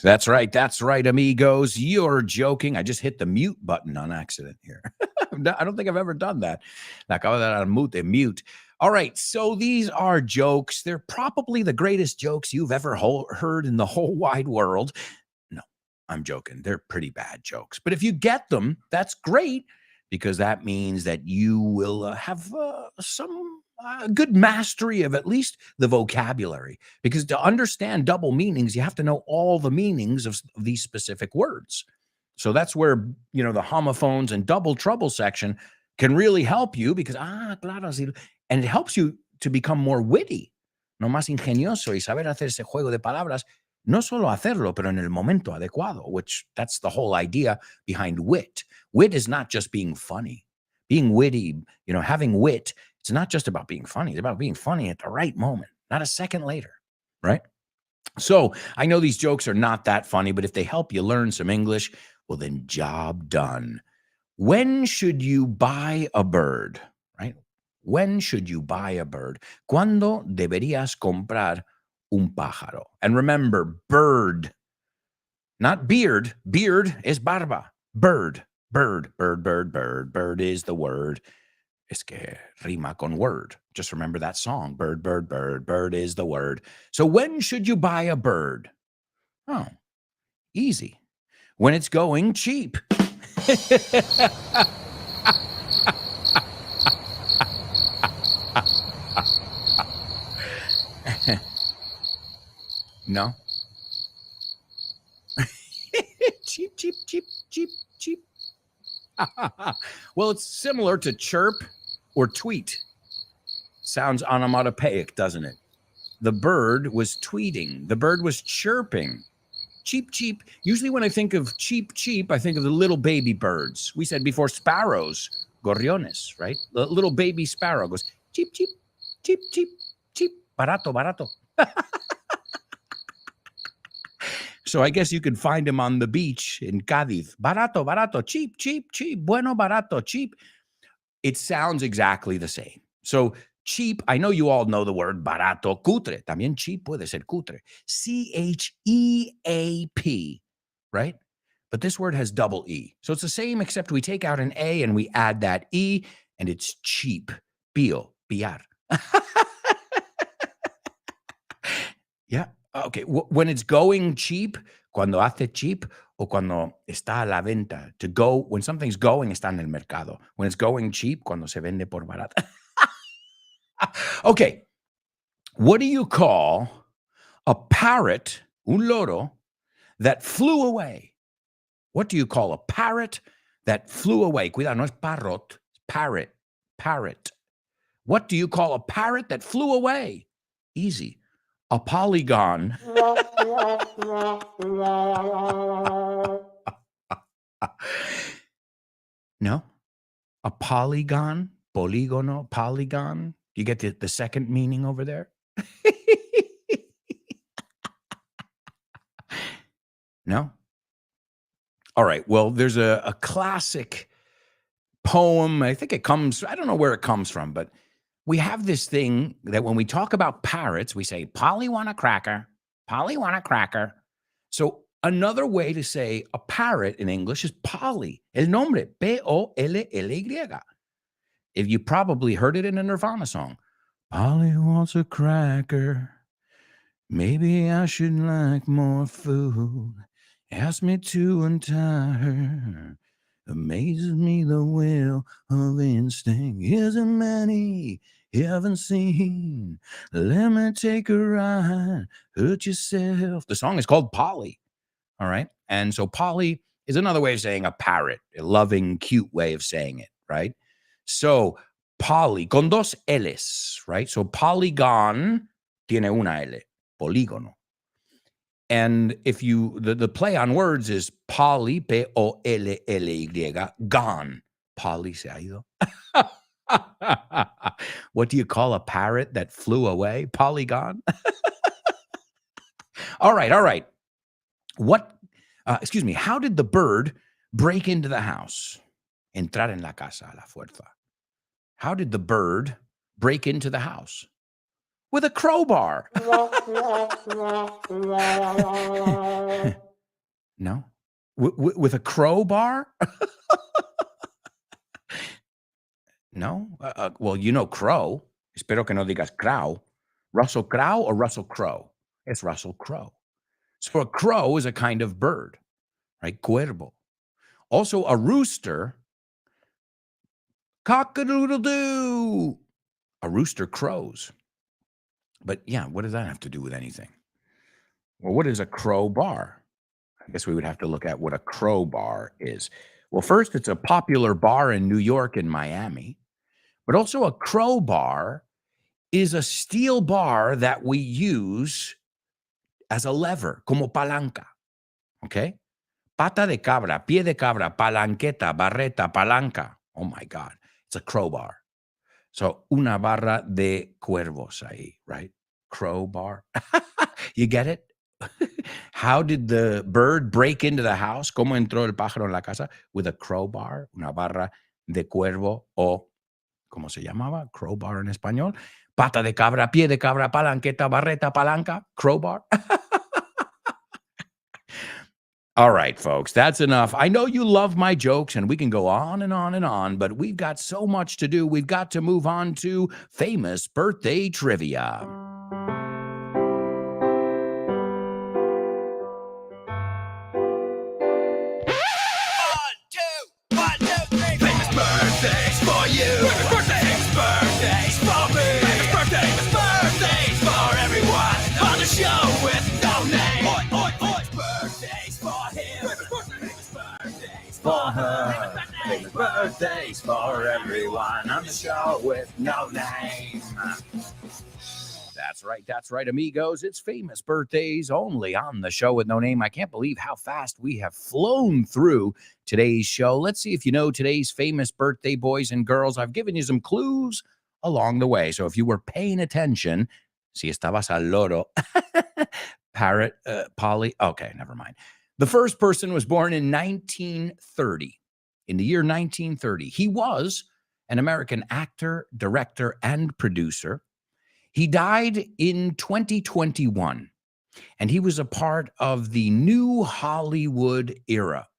That's right, amigos. You're joking. I just hit the mute button on accident here. I don't think I've ever done that. La acabo de dar mute. All right, so these are jokes. They're probably the greatest jokes you've ever heard in the whole wide world. No, I'm joking. They're pretty bad jokes. But if you get them, that's great, because that means that you will have some good mastery of at least the vocabulary. Because to understand double meanings, you have to know all the meanings of these specific words. So that's where, the homophones and double trouble section can really help you, because, claro, sí. And it helps you to become more witty, no más ingenioso, y saber hacer ese juego de palabras. No solo hacerlo, pero en el momento adecuado, which that's the whole idea behind wit. Wit is not just being funny. Being witty, having wit, it's not just about being funny. It's about being funny at the right moment, not a second later, right? So I know these jokes are not that funny, but if they help you learn some English, well, then job done. When should you buy a bird, right? When should you buy a bird? ¿Cuándo deberías comprar un pájaro? And remember, bird, not beard. Beard is barba. Bird is the word. Es que rima con word. Just remember that song. Bird is the word. So when should you buy a bird? Oh, easy. When it's going cheap. No? Cheap. Well, it's similar to chirp or tweet. Sounds onomatopoeic, doesn't it? The bird was tweeting. The bird was chirping. Cheap. Cheap. Usually when I think of cheap, I think of the little baby birds. We said before sparrows, gorriones, right? The little baby sparrow goes cheap, barato. So I guess you could find him on the beach in Cádiz. Barato, cheap, bueno, barato, cheap. It sounds exactly the same. So cheap, I know you all know the word barato, cutre. También cheap puede ser cutre. CHEAP, right? But this word has double E. So it's the same, except we take out an A and we add that E, and it's cheap. Pillar. Yeah. Okay. When it's going cheap, cuando hace cheap, o cuando está a la venta. To go, when something's going, está en el mercado. When it's going cheap, cuando se vende por barato. Okay. What do you call a parrot, un loro, that flew away? What do you call a parrot that flew away? Cuidado, no es parrot, parrot. What do you call a parrot that flew away? Easy. A polygon. No? A polygon? Polígono? Polygon? Do you get the second meaning over there? No? All right. Well, there's a classic poem. I think I don't know where it comes from, but we have this thing that when we talk about parrots, we say, Polly want a cracker. Polly want a cracker. So another way to say a parrot in English is Polly. El nombre, P-O-L-L-Y. If you probably heard it in a Nirvana song. Polly wants a cracker. Maybe I should like more food. Ask me to untie her. Amazes me the will of instinct. Isn't many you haven't seen. Let me take a ride. Hurt yourself. The song is called Polly. All right. And so Polly is another way of saying a parrot, a loving, cute way of saying it, right? So Polly, con dos L's, right? So polygon tiene una L, polígono. And if the play on words is Polly, P-O-L-L-Y, gone. Polly se ha ido. What do you call a parrot that flew away? Polygon? All right. How did the bird break into the house? Entrar en la casa a la fuerza. How did the bird break into the house? With a crowbar. No? With a crowbar? No? Well, you know crow. Espero que no digas crow. Russell Crowe or Russell Crowe? It's Russell Crowe. So a crow is a kind of bird, right? Cuervo. Also, a rooster, cock-a-doodle-doo. A rooster crows. But yeah, what does that have to do with anything? Well, what is a crowbar? I guess we would have to look at what a crowbar is. Well, first, it's a popular bar in New York and Miami. But also a crowbar is a steel bar that we use as a lever, como palanca. Okay? Pata de cabra, pie de cabra, palanqueta, barreta, palanca. Oh my God. It's a crowbar. So, una barra de cuervos ahí, right? Crowbar. You get it? How did the bird break into the house? ¿Cómo entró el pájaro en la casa? With a crowbar, una barra de cuervo o, ¿cómo se llamaba? Crowbar en español. Pata de cabra, pie de cabra, palanqueta, barreta, palanca, crowbar. All right, folks, that's enough. I know you love my jokes, and we can go on and on and on, but we've got so much to do. We've got to move on to famous birthday trivia. 1, 2, 3. Famous birthdays for you. Famous birthdays for me. Famous birthdays for everyone on the show with no name. Oi, oi, oi. Birthdays for him. Famous birthdays for her. Famous birthdays for everyone on the show with no name. That's right, amigos. It's famous birthdays only on the show with no name. I can't believe how fast we have flown through today's show. Let's see if you know today's famous birthday boys and girls. I've given you some clues along the way. So if you were paying attention, si estabas al loro, parrot, Polly. Okay, never mind. The first person was born in 1930. In the year 1930, he was an American actor, director, and producer. He died in 2021, and he was a part of the new Hollywood era.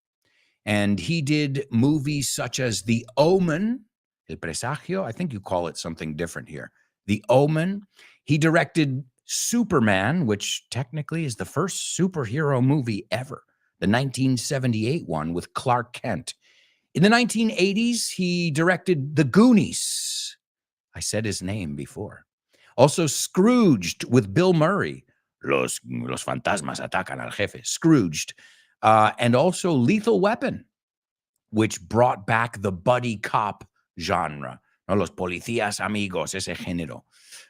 And he did movies such as The Omen, El Presagio. I think you call it something different here. The Omen. He directed Superman, which technically is the first superhero movie ever, the 1978 one with Clark Kent. In the 1980s, he directed The Goonies. I said his name before. Also, Scrooged with Bill Murray. Los fantasmas atacan al jefe. Scrooged. And also Lethal Weapon, which brought back the buddy cop genre. No, los policías amigos, ese género.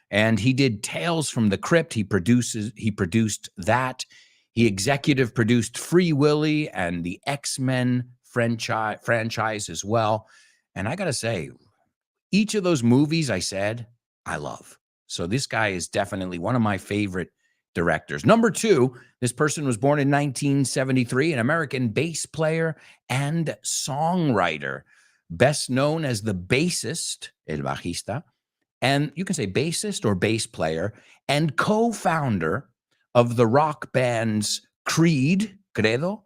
And he did Tales from the Crypt. He produced that. He executive produced Free Willy and the X-Men franchise as well. And I got to say, each of those movies I said, I love. So this guy is definitely one of my favorite directors. Number 2, this person was born in 1973, an American bass player and songwriter, best known as the bassist, el bajista, and you can say bassist or bass player, and co-founder of the rock bands Creed, Credo,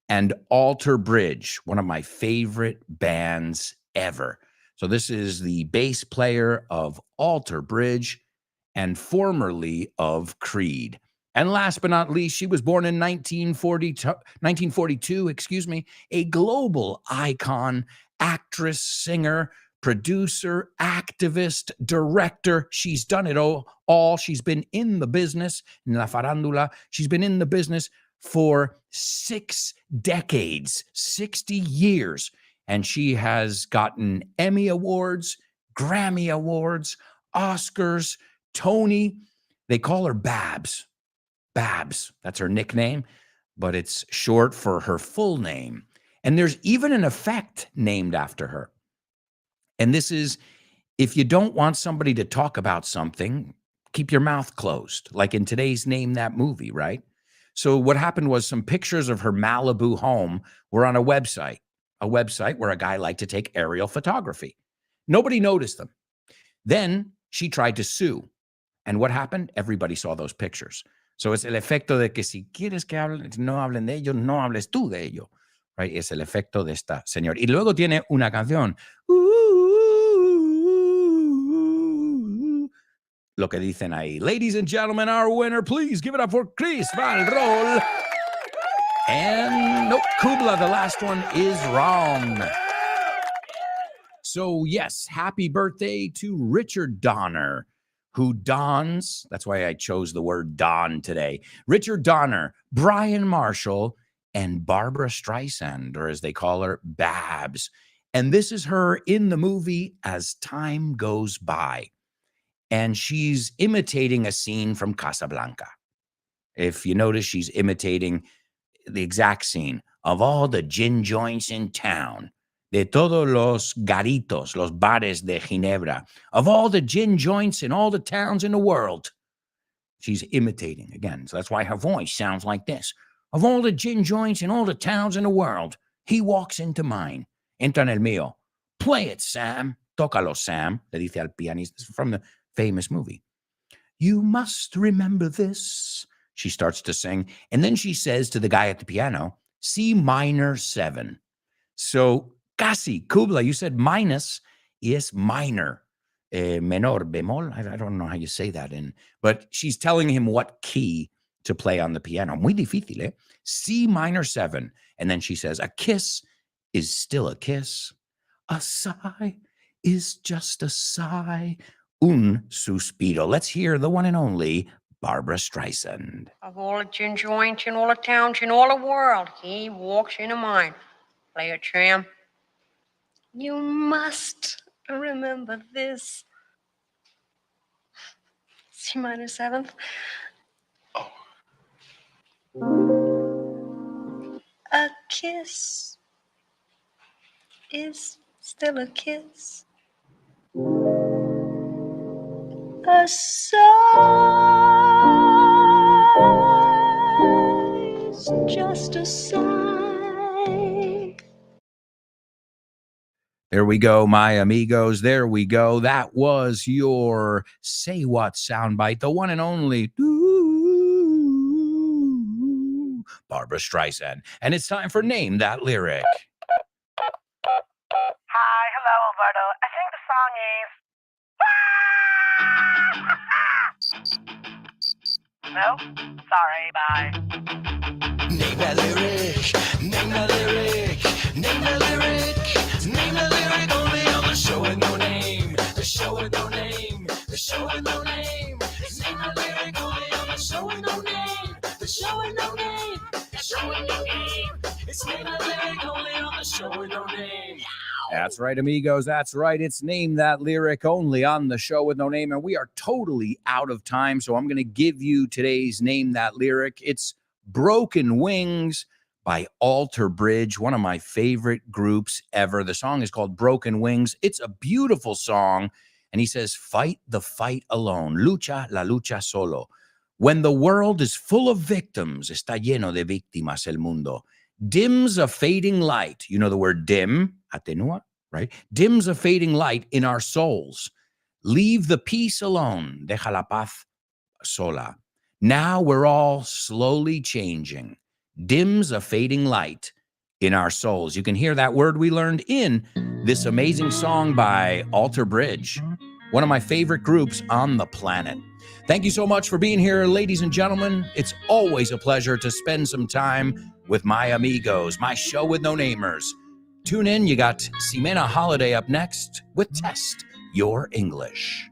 and Alter Bridge, one of my favorite bands ever. So this is the bass player of Alter Bridge and formerly of Creed. And last but not least, she was born in 1942, a global icon, actress, singer, producer, activist, director. She's done it all. She's been in the business, in la farándula. She's been in the business for 6 decades, 60 years. And she has gotten Emmy Awards, Grammy Awards, Oscars, Tony. They call her Babs. Babs, that's her nickname, but it's short for her full name. And there's even an effect named after her. And this is, if you don't want somebody to talk about something, keep your mouth closed, like in today's Name That Movie, right? So what happened was some pictures of her Malibu home were on a website where a guy liked to take aerial photography. Nobody noticed them. Then she tried to sue. And what happened? Everybody saw those pictures. So es el efecto de que si quieres que no hablen de ellos, no hables tú de ello. Right? Es el efecto de esta señora. Y luego tiene una canción. Lo que dicen ahí. Ladies and gentlemen, our winner, please give it up for Chris Valrol. And nope, Kubla, the last one is wrong. So yes, happy birthday to Richard Donner, who dons, that's why I chose the word don today, Richard Donner, Brian Marshall, and Barbara Streisand, or as they call her, Babs. And this is her in the movie As Time Goes By. And she's imitating a scene from Casablanca. If you notice, she's imitating the exact scene of all the gin joints in town, de todos los garitos, los bares de Ginebra, of all the gin joints in all the towns in the world. She's imitating again. So that's why her voice sounds like this. Of all the gin joints in all the towns in the world, he walks into mine. Entra en el mío. Play it, Sam. Tócalo, Sam. Le dice al pianista. This is from the famous movie. You must remember this. She starts to sing. And then she says to the guy at the piano, C minor 7. So casi, Kubla, you said minus is minor. Menor, bemol. I don't know how you say that but she's telling him what key to play on the piano. Muy difícil, eh? C minor 7. And then she says, a kiss is still a kiss. A sigh is just a sigh. Un suspiro. Let's hear the one and only Barbara Streisand. Of all the gin joints in all the towns in all the world, he walks into mine. Play a tram. You must remember this. C minor 7th. A kiss is still a kiss. A sigh is just a sigh. There we go, my amigos. There we go. That was your Say What soundbite, the one and only Barbara Streisand. And it's time for Name That Lyric. Hi, hello, Alberto. I think the song is... No? Sorry, bye. Name that lyric, name that lyric, name that lyric, name that lyric only on the show with no name, the show with no name, the show with no name. Name that lyric only on the show with no name, the show with no name, the show with no name. It's name that lyric only on the show with no name. That's right, amigos. That's right. It's Name That Lyric only on the show with no name. And we are totally out of time. So I'm going to give you today's Name That Lyric. It's Broken Wings by Alter Bridge, one of my favorite groups ever. The song is called Broken Wings. It's a beautiful song. And he says, fight the fight alone. Lucha la lucha solo. When the world is full of victims, está lleno de víctimas el mundo. Dims a fading light. You know the word dim, atenua, right? Dims a fading light in our souls. Leave the peace alone. Deja la paz sola. Now we're all slowly changing. Dims a fading light in our souls. You can hear that word we learned in this amazing song by Alter Bridge, one of my favorite groups on the planet. Thank you so much for being here, ladies and gentlemen. It's always a pleasure to spend some time with my amigos, my show with no namers. Tune in. You got Ximena Holiday up next with Test Your English.